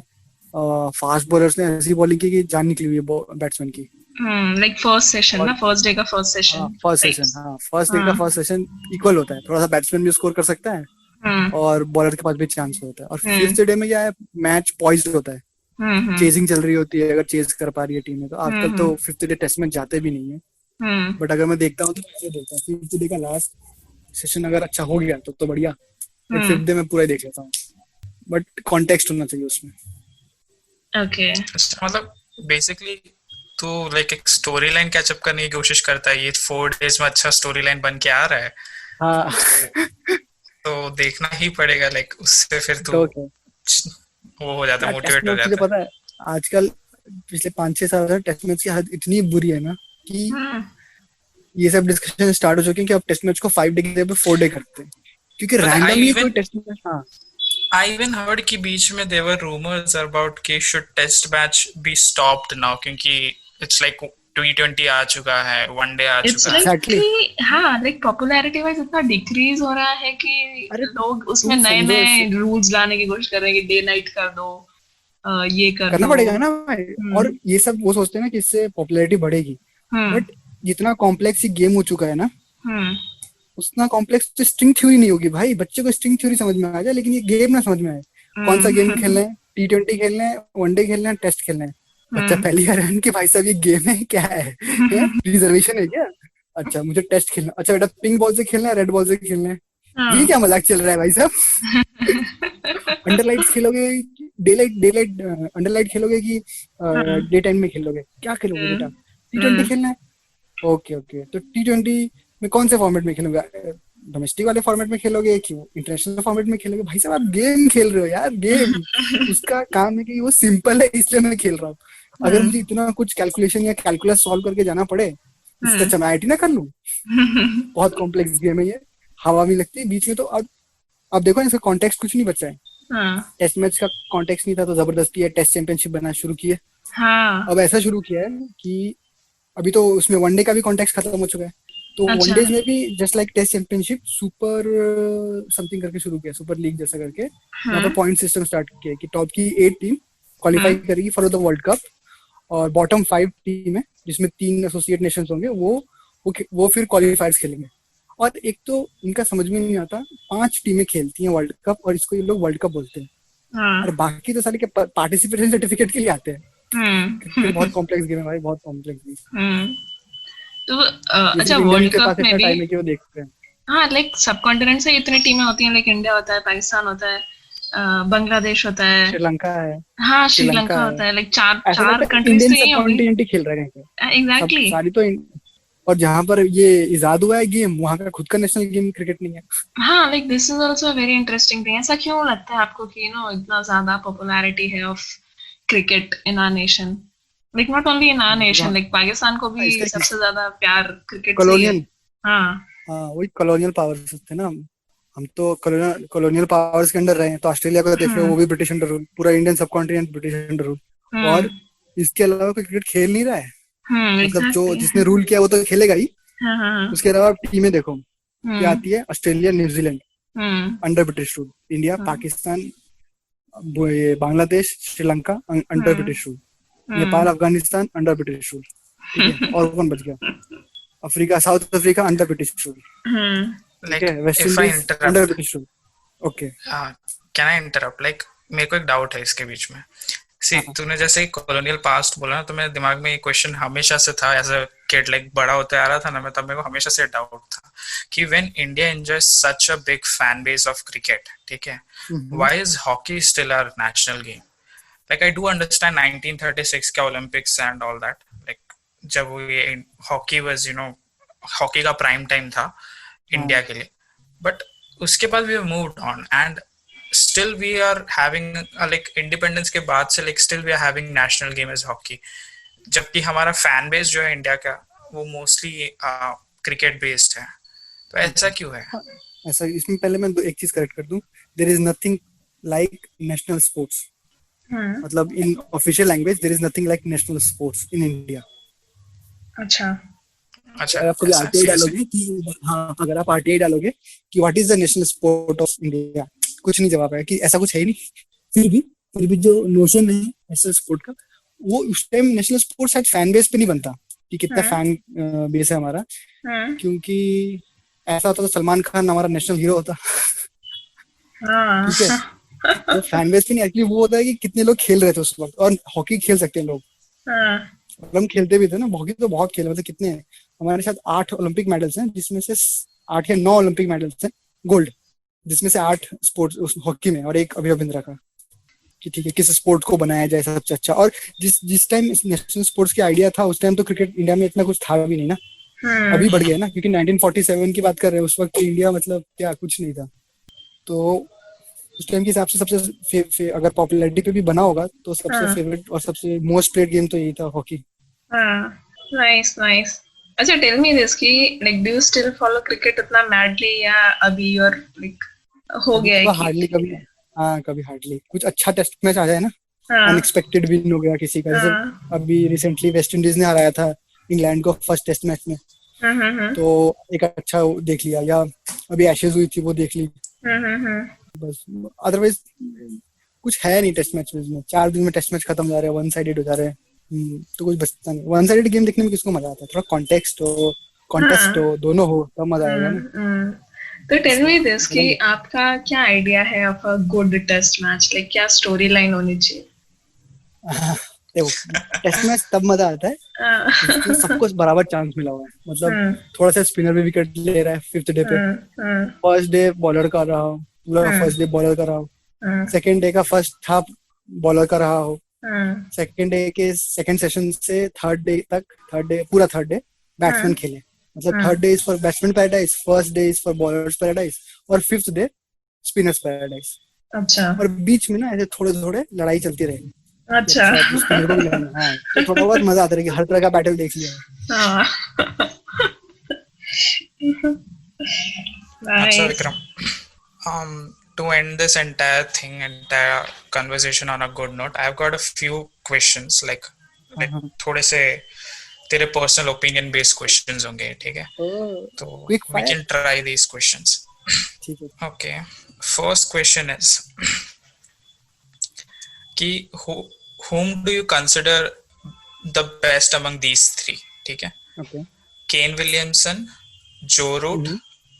Speaker 1: फास्ट बॉलर्स ने ऐसी बॉलिंग की कि जान निकली हुई है बैट्समैन की।
Speaker 2: लाइक फर्स्ट सेशन ना, फर्स्ट डे का फर्स्ट सेशन।
Speaker 1: फर्स्ट डे का फर्स्ट सेशन इक्वल होता है, थोड़ा सा बैट्समैन भी स्कोर कर सकता है और बॉलर के पास भी चांस होता है। और 5th डे में क्या है, मैच पॉइज्ड होता है, चेजिंग चल रही होती है, अगर चेज कर पा रही है टीम में। तो आजकल तो 5th डे टेस्ट में जाते भी नहीं है, बट अगर मैं देखता हूँ तो ऐसे देखता हूँ 5th डे का लास्ट सेशन अगर अच्छा हो गया तो बढ़िया, बट 5th डे में पूरा देख लेता हूँ, बट कॉन्टेक्स्ट होना चाहिए उसमें।
Speaker 2: ओके,
Speaker 3: मतलब बेसिकली तो लाइक एक स्टोरी लाइन कैच अप करने की कोशिश करता है। ये 4 डेज में अच्छा स्टोरी लाइन बन के आ रहा है,
Speaker 1: हाँ
Speaker 3: तो देखना ही पड़ेगा। लाइक उससे फिर तो वो हो जाता है, मोटिवेट हो जाता है।
Speaker 1: पता है आजकल पिछले 5-6 साल से टेस्ट मैच की हालत इतनी बुरी है ना कि
Speaker 2: हम्म,
Speaker 1: ये सब डिस्कशन स्टार्ट हो चुके हैं कि अब टेस्ट मैच को 5 डे की जगह पे 4 डे करते हैं, क्योंकि
Speaker 3: But I
Speaker 1: रैंडमली कोई
Speaker 3: even
Speaker 1: टेस्ट मैच। हाँ
Speaker 3: I even heard कि बीच में there were rumors about कि should test match be stopped now क्योंकि it's like T20 आ चुका है, वनडे आ
Speaker 2: इट्स
Speaker 3: चुका है।
Speaker 2: Like
Speaker 1: Exactly.
Speaker 2: कि हाँ, लाइक पॉपुलैरिटी वाइज इतना डिक्रीज हो रहा है कि
Speaker 1: अरे
Speaker 2: लोग उसमें
Speaker 1: तुम
Speaker 2: नए
Speaker 1: समझो
Speaker 2: नए
Speaker 1: इसे,
Speaker 2: रूल्स लाने की कोशिश कर रहे हैं कि डे नाइट कर दो, ये कर
Speaker 1: करना
Speaker 2: दो।
Speaker 1: पड़ेगा ना भाई। और ये सब वो सोचते हैं ना कि इससे पॉपुलैरिटी बढ़ेगी,
Speaker 2: हम्म
Speaker 1: बट जितना कॉम्प्लेक्स ये गेम हो चुका है ना,
Speaker 2: हम्म
Speaker 1: उतना कॉम्प्लेक्स तो स्ट्रिंग थ्योरी नहीं होगी भाई। बच्चे को स्ट्रिंग थ्योरी समझ में आ जाए, लेकिन ये गेम ना समझ में आए। कौन सा गेम खेलना है, T20 खेलना है, वनडे खेलना है, टेस्ट खेलना है। बच्चा पहली बार है कि भाई साहब ये गेम है क्या है, रिजर्वेशन है क्या? अच्छा मुझे टेस्ट खेलना, अच्छा बेटा पिंक बॉल से खेलना है, रेड बॉल से खेलना है। ये क्या मजाक चल रहा है भाई साहब? अंडरलाइट खेलोगे, डे लाइट अंडरलाइट खेलोगे कि डे टाइम में खेलोगे? क्या खेलोगे बेटा? T20 खेलना है, ओके ओके। तो T20 में कौन से फॉर्मेट में खेलोगे? डोमेस्टिक वाले फॉर्मेट में खेलोगे कि इंटरनेशनल फॉर्मेट में खेलोगे? भाई साहब आप गेम खेल रहे हो यार, गेम। उसका काम है कि वो सिंपल है इसलिए मैं खेल रहा हूँ। अगर मुझे इतना कुछ कैलकुलेशन या कैलकुलस सॉल्व करके जाना पड़े, इससे अच्छा मैं IIT ना कर लूँ। बहुत कॉम्प्लेक्स गेम है ये, हवा भी लगती है बीच में। तो अब देखो इसका कॉन्टेक्स्ट कुछ नहीं बचा है। टेस्ट मैच का कॉन्टेक्स्ट नहीं था तो जबरदस्ती है टेस्ट चैंपियनशिप बनाना शुरू की है। अब ऐसा शुरू किया है कि अभी तो उसमें वनडे का भी कॉन्टेक्स्ट खत्म हो चुका है, तो
Speaker 2: अच्छा।
Speaker 1: वनडेज में भी just like test championship super something करके शुरू किया, सुपर लीग जैसा करके। यहाँ पर पॉइंट सिस्टम स्टार्ट किया कि टॉप की 8 टीम क्वालिफाई करेगी फॉर द वर्ल्ड कप, और बॉटम 5 टीम है जिसमें 3 एसोसिएट नेशंस होंगे, वो फिर क्वालिफायर्स खेलेंगे। और एक तो इनका समझ में नहीं आता, 5 टीमें खेलती हैं वर्ल्ड कप और इसको ये लोग वर्ल्ड कप बोलते हैं। और बाकी तो सारे के पार्टिसिपेशन सर्टिफिकेट के लिए आते हैं। क्रिकेट बहुत कॉम्प्लेक्स गेम है भाई, बहुत कॉम्प्लेक्स गेम।
Speaker 2: तो अच्छा वर्ल्ड कप में भी
Speaker 1: टाइम है कि वो देखते हैं।
Speaker 2: हाँ, लाइक सब कॉन्टिनेंट से इतनी टीमें होती हैं, लाइक इंडिया होता है, पाकिस्तान होता है, बांग्लादेश होता है,
Speaker 1: श्रीलंका है।
Speaker 2: हाँ श्रीलंका होता है, लाइक चार कंट्रीज
Speaker 1: इंडियन
Speaker 2: तो यही
Speaker 1: सब
Speaker 2: होंगी।
Speaker 1: कॉन्टिनेंट ही खेल रहे हैं
Speaker 2: एग्जैक्टली।
Speaker 1: सारी तो। और जहाँ पर ये इजाद हुआ है गेम, वहाँ का खुद का नेशनल गेम क्रिकेट नहीं है।
Speaker 2: हाँ, like this is also very interesting thing. ऐसा क्यों लगता है आपको कि इतना ज्यादा पॉपुलैरिटी है of cricket in our nation? Like not only in our nation, like Pakistan को भी सबसे ज्यादा प्यार क्रिकेट से ही है। हाँ
Speaker 1: वही कॉलोनियल पावर्स थे ना, हम तो कॉलोनियल पावर्स के अंडर रहे हैं। तो ऑस्ट्रेलिया को देख लो, वो भी ब्रिटिश अंडर रूल, पूरा इंडियन सब कॉन्टिनेंट ब्रिटिश अंडर रूल। और इसके अलावा कोई क्रिकेट खेल नहीं रहा है। मतलब जो जिसने रूल किया वो तो खेलेगा ही। उसके अलावा टीमें देखो क्या आती है, Australia, New Zealand under British rule, India, Pakistan, Bangladesh, Sri Lanka under British rule, Nepal, Afghanistan under British rule. ठीक है, और कौन बच गया? Africa, South Africa under British rule.
Speaker 3: Like
Speaker 1: West
Speaker 3: if I
Speaker 1: Indies under British rule. Okay,
Speaker 3: can I interrupt? Like मेरे को एक doubt है इसके बीच में। सी तूने जैसे कॉलोनियल पास्ट बोला ना, तो मेरे दिमाग में ये क्वेश्चन हमेशा से था, एज अ किड, लाइक बड़ा होते आ रहा था ना मैं, तब मेरे को हमेशा से डाउट था कि when India enjoys such a big fan base of cricket, ठीक है, why is hockey still our national game? Like I do understand 1936 के Olympics and all that, like जब ये हॉकी वाज हॉकी का प्राइम टाइम था India के लिए, but उसके बाद we moved on and still we are having like independence के बाद से like still we are having national game as hockey, जबकि हमारा fan base जो है इंडिया का वो mostly cricket based है। तो ऐसा क्यों है?
Speaker 1: ऐसा इसमें पहले मैं एक चीज करेक्ट कर दूं, there is nothing like national sports। मतलब in official language there is nothing like national sports in India।
Speaker 2: अच्छा,
Speaker 1: अगर आप RTI डालोगे कि हाँ, अगर आप RTI डालोगे कि what is the national sport of India, कुछ नहीं जवाब है कि ऐसा कुछ है ही नहीं। फिर भी जो नोशन है नेशनल स्पोर्ट का, वो उस टाइम नेशनल स्पोर्ट शायद फैन बेस पे नहीं बनता कि कितना फैन बेस है हमारा, क्योंकि ऐसा होता तो सलमान खान हमारा नेशनल हीरो होता। ठीक है, तो फैन बेस पे नहीं, एक्चुअली वो होता है कि कितने लोग खेल रहे थे उस वक्त, और हॉकी खेल सकते हैं लोग। हम खेलते भी थे ना हॉकी, तो बहुत खेले, मतलब कितने हमारे साथ 8 ओलंपिक मेडल्स हैं, जिसमें से 8 या 9 ओलंपिक मेडल्स हैं गोल्ड, जिसमें से 8 स्पोर्ट्स उस हॉकी में और 1 अभिनव बिंद्रा का। कि ठीक है, किस स्पोर्ट को बनाया जाए सबसे अच्छा। और जिस टाइम नेशनल स्पोर्ट्स की आइडिया था, उस टाइम तो क्रिकेट इंडिया में इतना कुछ था भी नहीं ना, अभी बढ़ गया ना, क्योंकि 1947 की बात कर रहे हैं, उस वक्त इंडिया मतलब क्या कुछ नहीं था। तो उस टाइम के हिसाब से सबसे अगर पॉपुलैरिटी पे भी बना होगा तो सबसे
Speaker 2: हाँ
Speaker 1: फेवरेट और सबसे मोस्ट प्लेड गेम तो यही था, हॉकी।
Speaker 2: हाँ नाइस नाइस। अच्छा टेल मी दिस कि like do you still follow cricket उतना मैडली या अभी और लाइक हो
Speaker 1: अभी
Speaker 2: गया है
Speaker 1: तो
Speaker 2: कि
Speaker 1: हार्डली कभी, हाँ कभी हार्डली कुछ अच्छा टेस्ट मैच आ जाए ना,
Speaker 2: हाँ
Speaker 1: अनएक्सपेक्टेड विन हो गया किसी का, जैसे
Speaker 2: हाँ
Speaker 1: अभी रिसेंटली वेस्ट इंडीज ने हराया था इंग्लैंड को फर्स्ट टेस्ट मैच में,
Speaker 2: हम्म
Speaker 1: तो एक अच्छा वो देख लिया, या अभी एशेज हुई थी वो देख ली,
Speaker 2: हम्म
Speaker 1: बस। अदरवाइज कुछ है नहीं टेस्ट मैच में, 4 दिन में टेस्ट मैच खत्म हो जा रहे हैं, वन साइडेड हो जा रहे हैं। तो कुछ बचता नहीं। वन साइडेड गेम देखने में किसको मजा आता है, थोड़ा कॉन्टेक्स्ट हो, कॉन्टेस्ट हो,
Speaker 2: हाँ
Speaker 1: दोनों हो, तब मजा आएगा ना।
Speaker 2: हम्म। तो टेल मी दिस कि
Speaker 1: मतलब
Speaker 2: आपका क्या आइडिया है of a good test match, like क्या स्टोरी लाइन होनी चाहिए?
Speaker 1: देखो, टेस्ट मैच तब मजा आता है
Speaker 2: हाँ,
Speaker 1: जिसमें सबको बराबर चांस मिला हुआ है, मतलब
Speaker 2: हम्म
Speaker 1: थोड़ा सा स्पिनर भी विकेट ले रहा है 5th डे पे,
Speaker 2: हम्म
Speaker 1: फर्स्ट डे बॉलर का रहा हो, पूरा
Speaker 2: हम्म
Speaker 1: फर्स्ट डे बॉलर का रहा हो,
Speaker 2: हम्म
Speaker 1: सेकेंड डे का फर्स्ट हाफ बॉलर का रहा हो,
Speaker 2: हम्म
Speaker 1: सेकेंड डे के सेकेंड सेशन से थर्ड डे बैट्समैन खेले, मतलब third day is for batsman paradise, first day is for bowlers paradise, और 5th डे स्पिनर्स पैराडाइज।
Speaker 2: अच्छा
Speaker 1: और बीच में ना ऐसे थोड़े थोड़े लड़ाई चलती रहेगी,
Speaker 2: अच्छा
Speaker 1: अच्छा स्पिनर को भी लेना, हाँ तो थोड़ा बहुत मजा आता रहेगी, हर तरह का बैटल देख लिया है।
Speaker 2: हाँ
Speaker 3: अच्छा
Speaker 2: nice.
Speaker 3: Vikram, to end this entire conversation on a good note, I've got a few questions, like
Speaker 1: हाँ हाँ,
Speaker 3: थोड़े से तेरे पर्सनल ओपिनियन बेस्ड क्वेश्चंस होंगे, ठीक है? तो
Speaker 1: quick
Speaker 3: we
Speaker 1: fire,
Speaker 3: can try these questions.
Speaker 1: ठीक है।
Speaker 3: Okay, first question is कि whom do you consider the best among these three, ठीक है?
Speaker 1: Okay,
Speaker 3: Kane Williamson, Joe Root,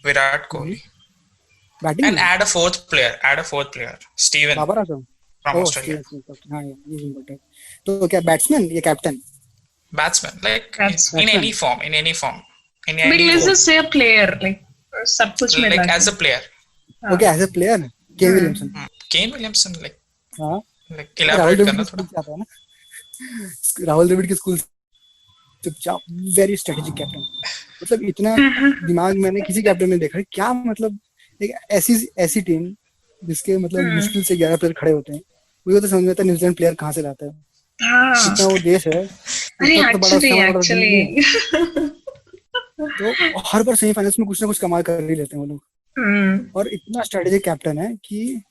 Speaker 3: Virat Kohli,
Speaker 1: batting
Speaker 3: and
Speaker 1: में
Speaker 3: add a fourth player, Steven
Speaker 1: Babar Azam,
Speaker 3: from
Speaker 1: oh
Speaker 3: Australia.
Speaker 1: Steven Smith, हाँ ये important. तो क्या batsman या captain?
Speaker 3: Batsman, like
Speaker 2: That's
Speaker 3: in any
Speaker 1: batsman,
Speaker 3: form, in
Speaker 2: but
Speaker 3: any
Speaker 2: let's
Speaker 3: role,
Speaker 2: just say a player, like सब कुछ मिला
Speaker 3: like as
Speaker 2: के।
Speaker 3: a player.
Speaker 2: हाँ
Speaker 1: okay as a player Kane Williamson,
Speaker 3: Kane Williamson,
Speaker 1: हाँ
Speaker 3: like
Speaker 1: Rahul
Speaker 3: elaborate
Speaker 1: Dravid
Speaker 3: करना
Speaker 1: के
Speaker 3: थोड़ा.
Speaker 1: School से आता है ना, राहुल द्रविड़ के स्कूल, चुपचाप, वेरी स्ट्रेटेजिक कैप्टन, मतलब इतना दिमाग मैंने किसी कैप्टन में देखा है क्या, मतलब एक ऐसी टीम जिसके मतलब मुश्किल से 11 प्लेयर खड़े होते हैं, मुझे तो समझ में आता है न्यूजीलैंड प्लेयर कहाँ से लाता है,
Speaker 2: हाँ
Speaker 1: इतना वो देश है,
Speaker 2: अरे
Speaker 1: इतना तो बड़ा, उससे बड़ा देश नहीं है,
Speaker 2: एक्चुअली
Speaker 1: तो हर बार सेमीफाइनल्स में कुछ ना कुछ कमाल कर ही लेते हैं वो लोग, और इतना स्ट्रेटेजिक कैप्टन है कि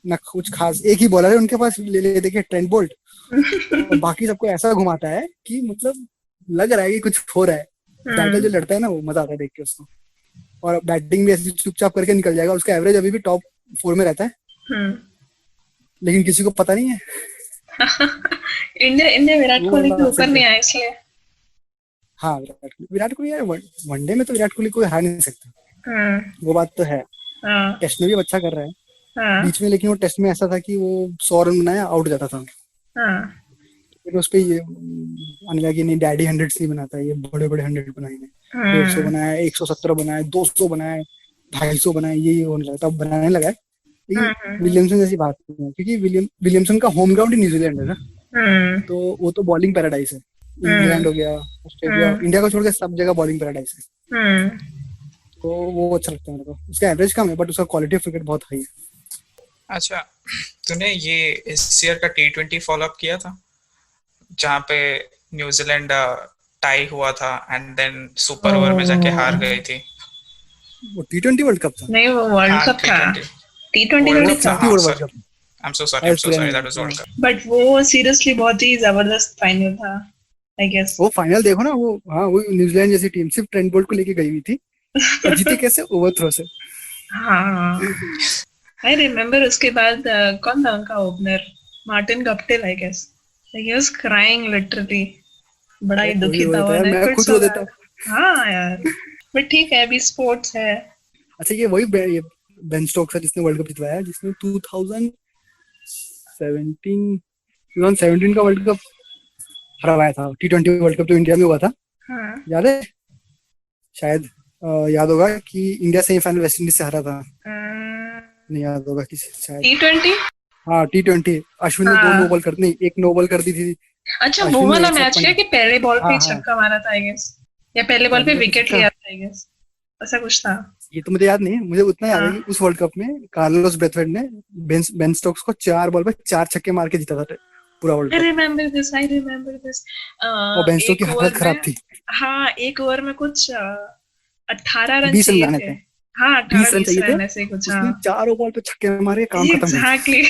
Speaker 1: ना कुछ खास, एक ही बॉलर है उनके पास, ले देखिए ट्रेंट बोल्ट, और बाकी सबको ऐसा घुमाता है कि मतलब लग रहा है कि कुछ हो रहा है, बैटल जो लड़ता है ना वो मजा आता है देख के उसको, और बैटिंग भी ऐसी चुपचाप करके निकल जाएगा, उसका एवरेज अभी भी टॉप 4 में रहता है, लेकिन किसी को पता नहीं है।
Speaker 2: इंडिया विराट
Speaker 1: वो
Speaker 2: कोहली
Speaker 1: वाला
Speaker 2: के ऊपर
Speaker 1: asset
Speaker 2: नहीं
Speaker 1: है।
Speaker 2: आया इसलिए।
Speaker 1: हाँ विराट कोहली यार, वनडे में तो विराट कोहली कोई हार नहीं सकता, वो बात तो है,
Speaker 2: हाँ
Speaker 1: टेस्ट में भी अब अच्छा कर रहा है,
Speaker 2: हाँ
Speaker 1: बीच में लेकिन वो टेस्ट में ऐसा था कि वो 100 रन बनाया आउट जाता था,
Speaker 2: हाँ
Speaker 1: फिर उस पे ये आने लगा कि नहीं डैडी 100 नहीं बनाता है, ये बड़े बड़े 100 बनाए हैं, 150 बनाया, 117 बनाया, 200 बनाए, 250 बनाए, ये होने लगा, तब बनाने लगा है। लेकिन विलियमसन जैसी बात नहीं है, क्योंकि विलियमसन का होम ग्राउंड ही न्यूजीलैंड है ना, तो वो तो बॉलिंग पैराडाइज है, इंग्लैंड हो गया, ऑस्ट्रेलिया, इंडिया को छोड़ के सब जगह बॉलिंग पैराडाइज है, तो वो अच्छा लगता है मेरे को, उसका एवरेज कम है बट उसका क्वालिटी ऑफ क्रिकेट बहुत हाई है।
Speaker 3: अच्छा, तूने ये इस ईयर का T20 फॉलो अप किया था जहाँ पे न्यूजीलैंड टाई हुआ था एंड देन सुपर ओवर में जाके हार गई थी?
Speaker 1: वो T20 वर्ल्ड कप था,
Speaker 2: नहीं वो वर्ल्ड
Speaker 3: हाँ,
Speaker 2: कप था,
Speaker 3: T20
Speaker 2: T20
Speaker 3: वर्ल्ड
Speaker 2: थोड़ी
Speaker 3: कप था,
Speaker 2: था,
Speaker 3: हाँ
Speaker 1: world
Speaker 3: sir,
Speaker 1: cup,
Speaker 3: I'm so sorry, that was World Cup.
Speaker 2: But वो सीरियसली बहुत ही जबरदस्त फाइनल था आई गेस।
Speaker 1: वो फाइनल देखो ना, वो हाँ वो न्यूजीलैंड जैसी टीम सिर्फ ट्रेंट बोल्ट को लेके गई हुई थी, और जीते कैसे, ओवरथ्रो से।
Speaker 2: हाँ आई रिमेम्बर उसके बाद कौन था उनका opener, Martin Guptill I guess, he was crying literally, बड़ा ही दुखी था वो,
Speaker 1: मैं खुद रो देता।
Speaker 2: हाँ यार बट ठीक है अभी स्पोर्ट्स है।
Speaker 1: अच्छा ये बेन स्टोक्स है जिसने वर्ल्ड कप जितवाया, जिसने 2017 का वर्ल्ड कप हराया था, T20 वर्ल्ड कप जो इंडिया में हुआ था, याद है शायद, याद होगा कि इंडिया सेमीफाइनल वेस्ट इंडीज से हारा था, नहीं याद होगा किसी शायद,
Speaker 2: T20
Speaker 1: हाँ T20 अश्विन ने 2 नो बॉल कर, नहीं 1 नो बॉल कर दी थी।
Speaker 2: अच्छा वो वाला मैच क्या कि पहले बॉल पे छक्का मारा था आई गेस, या पहले बॉल पे विकेट लिया था आई गेस, ऐसा कुछ था।
Speaker 1: ये तो मुझे याद नहीं है, मुझे उतना याद है कि उस वर्ल्ड कप में कार्लोस ब्रेथवेट ने बेन स्टोक्स को 4 बॉल पे 4 छक्के मार के जीता था पूरा world
Speaker 2: I
Speaker 1: cup.
Speaker 2: remember this. I remember this.
Speaker 1: और बेन स्टोक्स की
Speaker 2: एक
Speaker 1: हालत
Speaker 2: ओवर
Speaker 1: खराब
Speaker 2: में,
Speaker 1: थी।
Speaker 2: हाँ, एक ओवर में कुछ 18 रन
Speaker 1: 20 रन
Speaker 2: चाहिए
Speaker 1: जाने
Speaker 2: थे।
Speaker 1: थे,
Speaker 2: हाँ,
Speaker 1: 20 रन
Speaker 2: 18-20
Speaker 1: चाहिए थे,
Speaker 2: रन ऐसे कुछ।
Speaker 1: उसने
Speaker 2: हाँ,
Speaker 1: 4 बॉल पे छक्के मारे, काम खत्म कर दिया।
Speaker 2: एग्जैक्टली।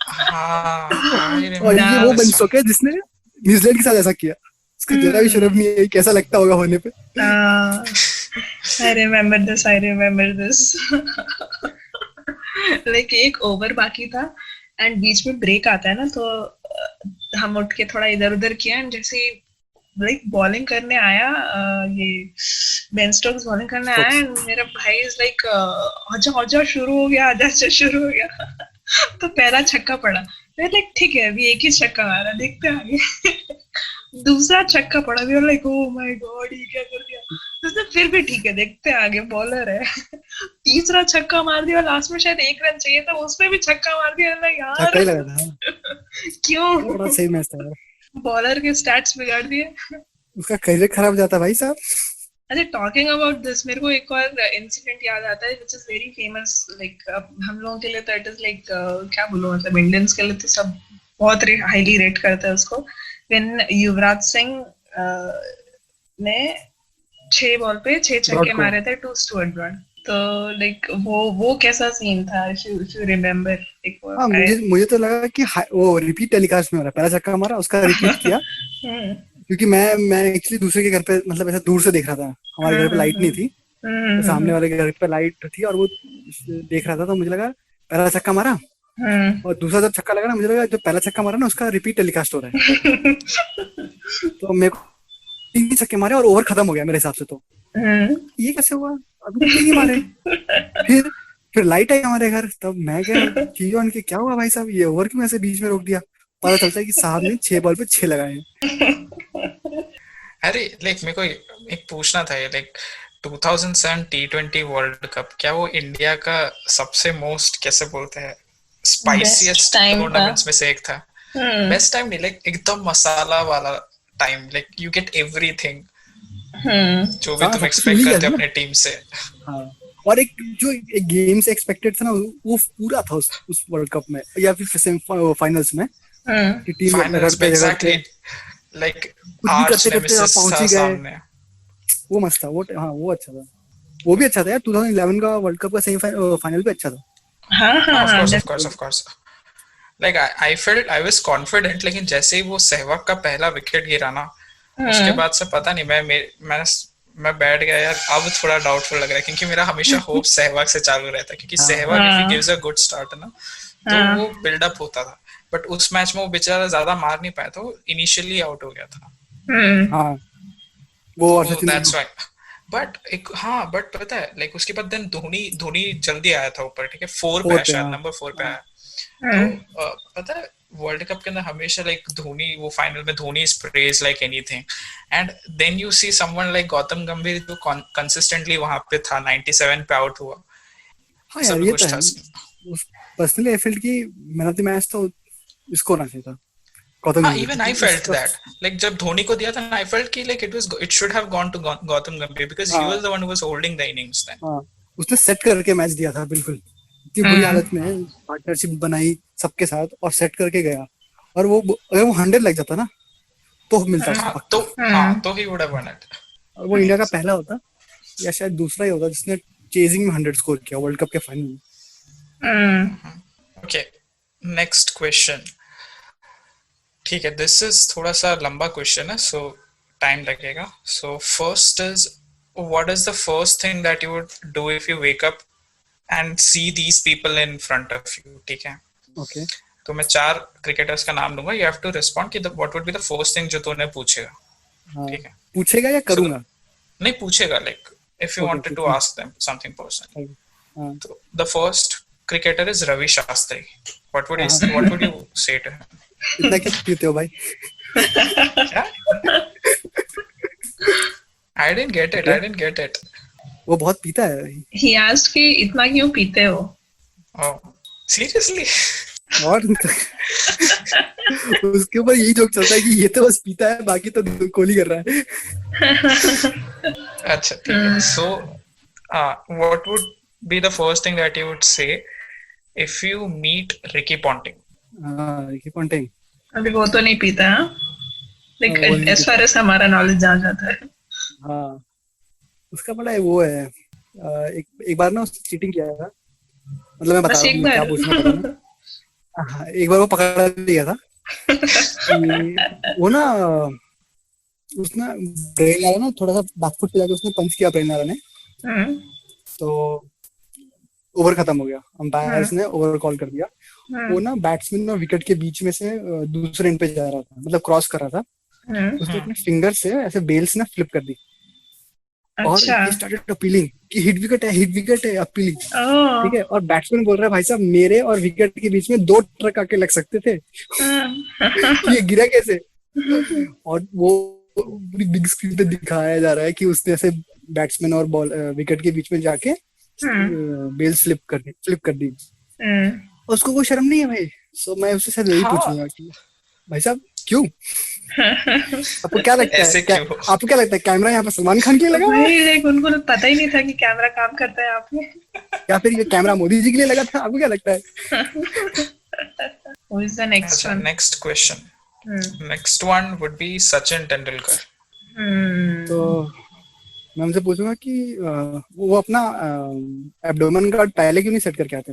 Speaker 3: हाँ, I
Speaker 1: और ये वो
Speaker 3: remember
Speaker 1: Ben
Speaker 3: this one.
Speaker 1: Stokes है जिसने न्यूजीलैंड के साथ ऐसा किया। उसको जरा भी शर्म नहीं है, कैसा लगता होगा होने पे।
Speaker 2: I remember this. I remember this. Like एक ओवर बाकी था एंड बीच में ब्रेक आता है ना, तो हम उठ के थोड़ा इधर उधर किया एंड जैसे लाइक बॉलिंग करने आया, ये बेन स्टोक्स बॉलिंग करने आया एंड मेरा भाई इज लाइक आजा शुरू हो गया, आजा शुरू हो गया। तो पहला छक्का पड़ा, मैं लाइक ठीक है अभी एक ही छक्का मारा, देखते आगे। दूसरा छक्का पड़ा, भी लाइक ओ माय गॉड ये क्या कर दिया। उसने फिर भी ठीक है देखते आगे, बॉलर है। तीसरा छक्का मार दिया, लास्ट में शायद 1 रन चाहिए था, उसमें भी छक्का मार दिया। यार
Speaker 1: छक्का ही लगा था,
Speaker 2: क्यों
Speaker 1: बड़ा सही मैच था यार।
Speaker 2: बॉलर के स्टैट्स बिगाड़ दिए।
Speaker 1: उसका करियर खराब हो जाता भाई साहब।
Speaker 2: अच्छा, टॉकिंग अबाउट दिस, मेरे को एक और इंसिडेंट याद आता है which is very famous. Like हम लोगों के लिए तो इट इज लाइक क्या बोलूं, मतलब इंडियंस के लिए तो सब बहुत हाईली रेट करते हैं उसको। व्हेन युवराज सिंह ने 6 बॉल पे 6 छक्के मारे थे टू स्टुअर्ट ब्रॉड। तो लाइक वो कैसा सीन था, इफ यू रिमेम्बर।
Speaker 1: हाँ, मुझे तो लगा कि वो रिपीट टेलीकास्ट में हो रहा है। पहला छक्का मारा, उसका रिपीट किया। क्योंकि मैं एक्चुअली दूसरे के घर पे, मतलब ऐसा दूर से देख रहा था। हमारे घर पे लाइट नहीं थी, तो सामने वाले के घर पे लाइट थी और वो देख रहा था। तो मुझे लगा पहला छक्का मारा और दूसरा जब छक्का लगा ना, मुझे लगा जो पहला छक्का मारा ना उसका रिपीट टेलीकास्ट हो रहा है। तो मेरे को 3 छक्के मारे और ओवर खत्म हो गया मेरे हिसाब से। तो ये कैसे हुआ, अभी तक नहीं मारे। फिर लाइट आई हमारे घर, तब मैं क्या चीज ऑन के, क्या हुआ भाई साहब, ये ओवर क्यों ऐसे बीच में रोक दिया। पता चलता है कि साहब ने 6 बॉल पे 6 लगाए हैं।
Speaker 3: अरे लाइक मेरे को एक पूछना था, ये लाइक 2007 T20 वर्ल्ड कप, क्या वो इंडिया का सबसे मोस्ट कैसे बोलते हैं स्पाइसीएस्ट टूर्नामेंट्स में से एक था? बेस्ट टाइम नहीं, लाइक एकदम मसाला वाला time, like you get everything जो भी तुम एक्सपेक्ट करते हो अपने टीम से।
Speaker 1: हाँ, और एक जो एक गेम से एक्सपेक्टेड था ना, वो पूरा था उस वर्ल्ड कप में, या फिर फाइनल्स में कि टीम
Speaker 3: फाइनल्स में एग्जैक्टली लाइक आर्च नेमेसिस था सामने।
Speaker 1: वो मस्त था वो। हाँ, वो अच्छा था, वो भी अच्छा था यार। 2011 का वर्ल्ड कप का सेमीफाइनल भी अच्छा था।
Speaker 2: हाँ,
Speaker 3: of course like I felt I was confident, लेकिन जैसे ही वो सहवाग का पहला विकेट गिरा ना, उसके बाद से पता नहीं मैं बैठ गया यार। अब थोड़ा डाउटफुल लग रहा है, क्योंकि मेरा हमेशा होप सहवाग से चालू रहता है, क्योंकि Sehwag if he gives a good start ना, तो वो बिल्डअप होता था। बट उस मैच में वो बेचारा ज्यादा मार नहीं पाया, तो इनिशियली आउट हो गया था।
Speaker 1: हाँ, वो और
Speaker 3: दैट्स व्हाई। बट पता है लाइक उसके बाद देन धोनी जल्दी आया था ऊपर, ठीक है, 4 पे शायद, नंबर 4 पे आया। तो पता है वर्ल्ड कप के अंदर हमेशा लाइक धोनी, वो फाइनल में Dhoni is praise like anything, and then you see someone like Gautam Gambhir जो कंसिस्टेंटली वहां पे था, 97 पे आउट हुआ।
Speaker 1: हाँ यार, ये तो है। पर्सनली आई फेल्ट कि मैन ऑफ द मैच तो इसको ना चाहिए था, गौतम गंभीर।
Speaker 3: Even I felt that, like जब धोनी को दिया था, I felt कि like it should have gone to Gautam गंभीर because he was the one who was holding the innings then.
Speaker 1: हाँ, उसने सेट करके मैच दिया था बिल्कुल। इतनी बुरी हालत में पार्टनरशिप बनाई सबके साथ और सेट करके गया। और वो अगर वो 100 लग जाता ना तो मिलता
Speaker 3: तो he would have won it.
Speaker 1: और वो इंडिया का पहला होता या शायद दूसरा ही होता जिसने चेजिंग में 100 स्कोर किया वर्ल्ड कप के फाइनल में।
Speaker 3: Okay, next question. ठीक है, दिस इज थोड़ा सा लंबा क्वेश्चन है, सो टाइम लगेगा। So first is, what is the first thing that you would do if you wake up and see these people in front of you? ठीक है,
Speaker 1: okay.
Speaker 3: तो मैं 4 क्रिकेटर्स का नाम दूंगा, यू हैव टू रिस्पोंड कि what would be the first thing जो तूने पूछेगा। ठीक है,
Speaker 1: पूछेगा या करूंगा?
Speaker 3: नहीं पूछेगा, like if you wanted to ask them something personal. तो the first cricketer is Ravi Shastri. What would you say to him?
Speaker 1: इतना क्या पीते हो भाई?
Speaker 3: I didn't get it.
Speaker 1: वो बहुत पीता है।
Speaker 2: He asked कि इतना क्यों पीते हो?
Speaker 3: Oh, seriously?
Speaker 1: और उसके ऊपर यही जोक चलता है कि ये तो बस पीता है, बाकी तो कोहली कर रहा है।
Speaker 3: अच्छा ठीक है। So what would be the first thing that you would say if you meet Ricky Ponting?
Speaker 1: Ricky Ponting
Speaker 2: अभी वो तो नहीं पीता है, लाइक
Speaker 1: वो नहीं
Speaker 2: एज फार एज हमारा नॉलेज जा जाता है.
Speaker 1: हाँ उसका बड़ा वो है एक बार ना उसने चीटिंग किया था, मतलब मैं बता
Speaker 2: बस
Speaker 1: रहा
Speaker 2: एक
Speaker 1: हूँ क्या
Speaker 2: बार.
Speaker 1: पूछना पता नहीं. हाँ एक बार वो पकड़ा लिया था कि वो ना उसने ब्रेन लारा ना थोड़ा सा बैकफुट पे जाके उसने पंच किया ब्रेन लारा ने,
Speaker 2: हम्म,
Speaker 1: तो ओवर खत्म हो गया, अंपायर्स
Speaker 2: हम्म,
Speaker 1: ने ओवर कॉल कर दिया. वो ना बैट्समैन और विकेट के बीच में से दूसरे एंड पे जा रहा था, मतलब क्रॉस कर रहा था. उसने अपने फिंगर से ऐसे बेल्स ना फ्लिप कर दी और
Speaker 2: अच्छा.
Speaker 1: ही स्टार्टेड अपीलिंग कि हिट विकेट है अपीलिंग.
Speaker 2: ओह,
Speaker 1: ठीक है, और बैट्समैन बोल रहा है भाई साहब मेरे और विकेट के बीच में 2 ट्रक आके लग सकते थे कि ये गिरा कैसे. और वो पूरी बिग स्क्रीन पे दिखाया जा रहा है कि उसने ऐसे बैट्समैन और बॉल विकेट के बीच में जाके बेल्स फ्लिप कर दी. और उसको कोई शर्म नहीं है भाई. सो मैं उससे शायद यही
Speaker 3: हाँ.
Speaker 1: पूछूंगा कि भाई साहब क्यों, आपको क्या लगता
Speaker 3: ऐसे
Speaker 1: है
Speaker 3: क्यों?
Speaker 1: आपको क्या लगता है कैमरा यहाँ पे सलमान खान के लिए लगा हुआ है
Speaker 2: भाई लाइक उनको तो पता ही नहीं था कि कैमरा काम करता है आप में.
Speaker 1: या फिर ये कैमरा मोदी जी के लिए लगा था, आपको क्या लगता है?
Speaker 2: Who is the next
Speaker 3: अच्छा,
Speaker 2: one?
Speaker 3: next question. Next one would be Sachin Tendulkar.
Speaker 1: तो मैं उनसे पूछूंगा कि वो अपना एब्डोमेन गार्ड पहले क्यों नहीं सेट करके आते.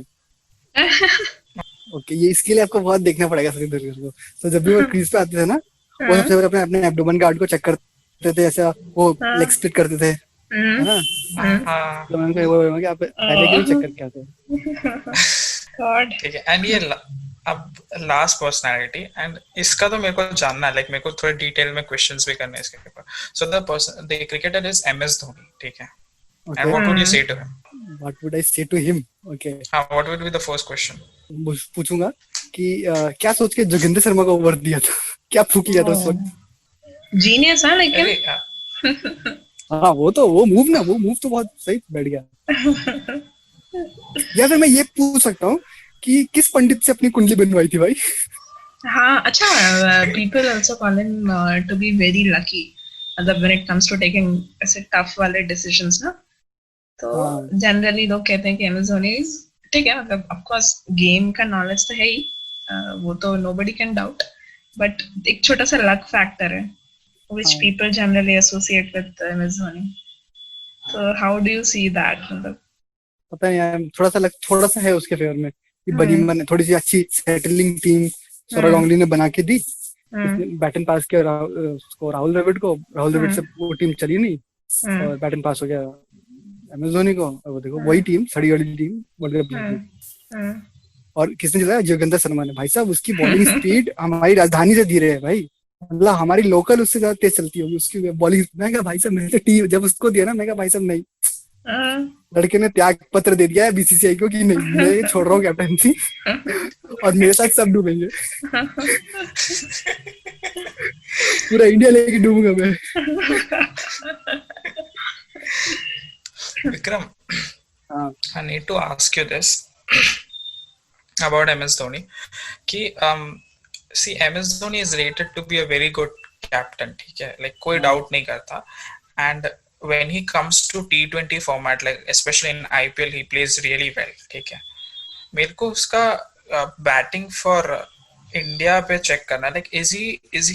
Speaker 1: ओके, ये इसके लिए आपको बहुत देखना पड़ेगा सचिन तेंदुलकर को. तो जब भी वो क्रीज पे आते थे ना, वो सबसे पहले अपने एब्डोमेन गार्ड को चेक करते थे, ऐसा वो लेग स्प्लिट करते थे, है ना.
Speaker 3: हाँ.
Speaker 1: तो मैं उनको वो बोलूंगा कि आप पहले क्यों चेक करके आते हैं.
Speaker 2: God.
Speaker 3: ठीक है. एंड ये अब लास्ट पर्सनालिटी, एंड इसका तो मेरे को जानना है, लाइक मेरे को थोड़े डिटेल में क्वेश्चंस भी करने हैं इसके ऊपर. So the cricketer is MS Dhoni. ठीक है. And what would you say to him?
Speaker 1: What would I say to him? Okay.
Speaker 3: हाँ, what would be the first question?
Speaker 1: पूछूंगा कि क्या सोच के जोगिंदर शर्मा को ओवर दिया था, क्या फूक लिया था उस वक्त.
Speaker 2: Genius है लेकिन.
Speaker 3: अरे
Speaker 1: हाँ वो मूव तो बहुत सही बैठ गया. या फिर मैं ये पूछ सकता हूँ कि किस पंडित से अपनी कुंडली बनवाई थी भाई.
Speaker 2: हाँ अच्छा. People also call him to be very lucky when it comes to taking ऐसे tough वाले decisions ना. तो जनरली लोग कहते हैं कि एम एस धोनी ठीक है, मतलब ऑफ कोर्स गेम का नॉलेज तो है ही, वो तो नोबडी कैन डाउट, बट एक छोटा सा लक फैक्टर है which people generally associate with M S Dhoni. तो how do you see that? मतलब
Speaker 1: पता नहीं यार, थोड़ा सा है उसके फेवर में कि बनी थोड़ी सी अच्छी सेटलिंग टीम सौरव गांगुली ने बना के दी. उसने बैटन पास किया राहुल द्रविड़ को, राहुल द्रविड़ से वो टीम चली नहीं और बैटन पास हो गया एम एस धोनी को. वो देखो वही टीम, सड़ी वाली टीम वर्ल्ड कप जीती. और किसने जिताया? जोगिंदर शर्मा ने. भाई साहब उसकी बॉलिंग स्पीड हमारी राजधानी से धीरे है भाई, मतलब हमारी लोकल उससे ज्यादा तेज चलती होगी उसकी बॉलिंग. मैं कहा भाई साहब मैंने तो टीम जब उसको दिया ना, मैं कहा भाई साहब नहीं, लड़के ने त्याग पत्र दे दिया है बीसीसीआई को कि नहीं मैं छोड़ रहा हूँ कैप्टनसी और मेरे साथ सब डूबेंगे. पूरा इंडिया लेके डूबूंगा मैं.
Speaker 3: Vikram, I need to ask you this about MS Dhoni. कि see MS Dhoni is rated to be a very good captain. ठीक है, like कोई doubt नहीं करता. And when he comes to T20 format, like especially in IPL, he plays really well. ठीक है. मेरे को उसका batting for India पे check करना. Like is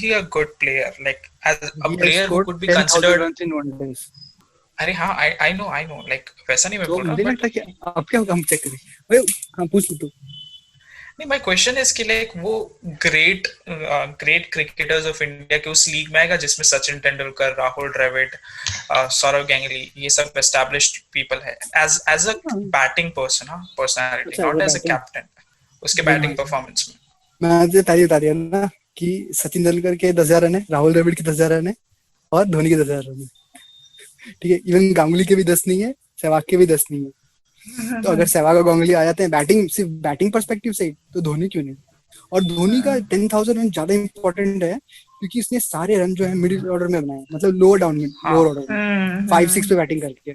Speaker 3: he a good player? Like as a player who could be considered.
Speaker 1: runs in one day.
Speaker 3: अरे हाँ, I know, like वैसा नहीं मैं बोल रहा.
Speaker 1: मुझे लगता है कि अब क्या हम चेक करें भाई. हाँ पूछ तू.
Speaker 3: नहीं, my question is कि like वो great cricketers of India के उस लीग में आएगा जिसमें सचिन तेंदुलकर, राहुल द्रविड़, सौरव गांगुली, ये सब established people है. As a batting person, personality, not as a captain. उसके batting performance में.
Speaker 1: मैं तुझे पहले बता दिया ना कि सचिन तेंदुलकर के 10,000 रन है, राहुल द्रविड़ के 10,000 रन है और धोनी के 10,000 रन है. ठीक है, इवन गांगुली के भी 10 नहीं है, सहवाग के भी 10 नहीं है. तो अगर सहवाग और गांगुली आ जाते हैं सिर्फ बैटिंग पर्सपेक्टिव से, तो धोनी क्यों नहीं? और धोनी का 10,000 रन ज्यादा इंपॉर्टेंट है क्योंकि इसने सारे रन जो है मिडिल ऑर्डर में बनाए, मतलब लोअर डाउन में, लोअर ऑर्डर में 5-6 पे बैटिंग करके.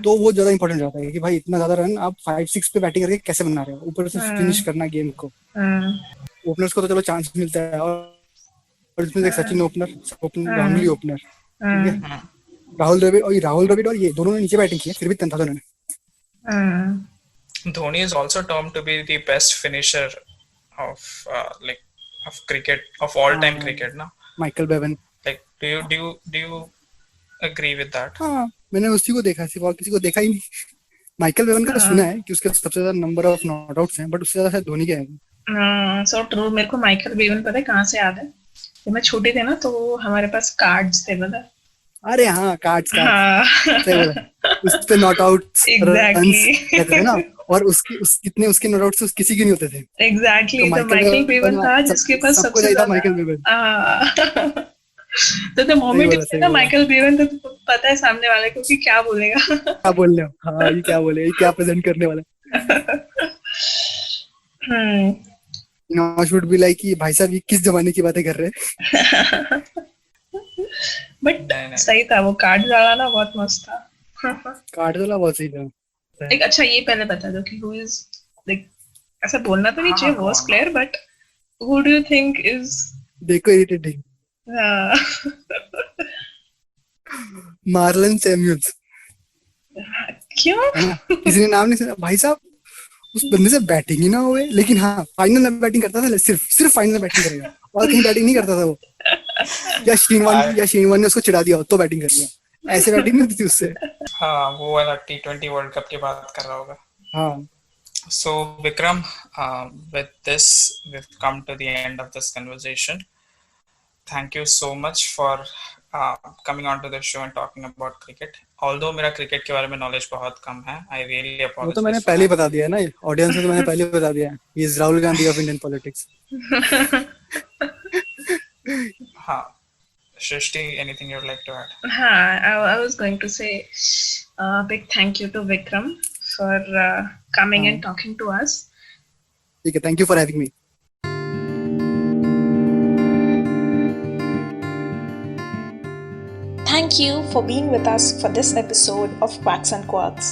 Speaker 1: तो वो ज्यादा इंपॉर्टेंट जाता है कि भाई इतना ज्यादा रन आप 5-6 पे बैटिंग करके कैसे बना रहे हो, ऊपर से फिनिश करना गेम को. ओपनर्स को तो चलो चांस मिलता है, और इसमें देख सचिन ओपनर, गांगुली ओपनर, ठीक है, राहुल द्रविड़ और ये दोनों ने नीचे बैटिंग की है, फिर भी 10,000 run.
Speaker 3: Dhoni is also termed to be the best finisher of of cricket, of all time cricket, na?
Speaker 1: Michael Bevan.
Speaker 3: Like, do you agree with that?
Speaker 1: हाँ, मैंने उसी को देखा, सिर्फ और किसी को देखा ही नहीं। माइकल बेवन का सुना है कि उसके सबसे ज्यादा नंबर ऑफ नॉट आउट्स हैं, बट उससे ज्यादा शायद धोनी के हैं।
Speaker 2: So true. मेरे को माइकल बेवन पता है कहाँ से याद है, जब मैं छोटे थे ना तो हमारे पास कार्ड्स थे, पता।
Speaker 1: अरे हाँ, कार्ड्स उस पे नॉट आउट्स रहते थे ना, और कितने उसके नॉट आउट्स किसी के नहीं होते थे।
Speaker 2: एग्जैक्टली, तो माइकल बेवन था जिसके पास सबसे ज्यादा।
Speaker 1: Michael Bevan.
Speaker 2: तो द मोमेंट यू से ना माइकल बेवन, तो पता है सामने वाले को कि क्या बोलेगा।
Speaker 1: क्या बोल रहे हो? हाँ, ये क्या बोलेगा, ये क्या प्रेजेंट करने वाला है। Now should be like कि भाई साहब ये किस जमाने की बातें कर रहे हैं।
Speaker 2: बट सही था वो कार्ड वाला ना, बहुत मस्त था।
Speaker 1: कार्ड वाला बहुत सही था।
Speaker 2: एक अच्छा ये पहले बता दो कि who is like, ऐसा बोलना तो नहीं चाहिए worst player, but who do you think is
Speaker 1: देखो irritating। Marlon Samuels.
Speaker 2: क्यों?
Speaker 1: किसी ने नाम नहीं सुना भाई साहब, उस बंदे से बैटिंग ही ना हुए, लेकिन हाँ फाइनल में बैटिंग करता था, सिर्फ फाइनल में बैटिंग करेगा, और कहीं बैटिंग नहीं करता था वो। या श्रीनवन ने उसको चिढ़ा दिया तो बैटिंग कर लिया, ऐसे बैटिंग नहीं थी उससे।
Speaker 3: हाँ, वो वाला T20 वर्ल्ड कप की बात कर रहा होगा।
Speaker 1: हाँ।
Speaker 3: So Vikram, with this we've come to the end of this conversation. Thank you so much for coming on to the show and talking about cricket. Although मेरा क्रिकेट के बारे में नॉलेज बहुत कम है, I really apologize.
Speaker 1: वो तो मैंने पहले ही बता दिया है ना, ऑडियंस को तो मैंने पहले ही बता दिया है। He is Rahul Gandhi of Indian politics.
Speaker 3: हाँ, Shrishti, anything you'd like to add?
Speaker 2: हाँ, I was going to say big thank you to Vikram for coming and talking to us.
Speaker 1: ठीक है, thank you for having me.
Speaker 5: Thank you for being with us for this episode of Quacks and Quarks.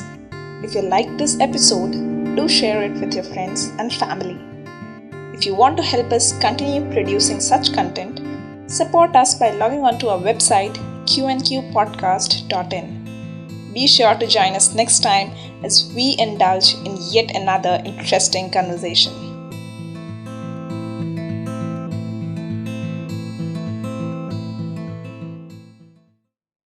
Speaker 5: If you liked this episode, do share it with your friends and family. If you want to help us continue producing such content, support us by logging onto our website qnqpodcast.in. Be sure to join us next time as we indulge in yet another interesting conversation.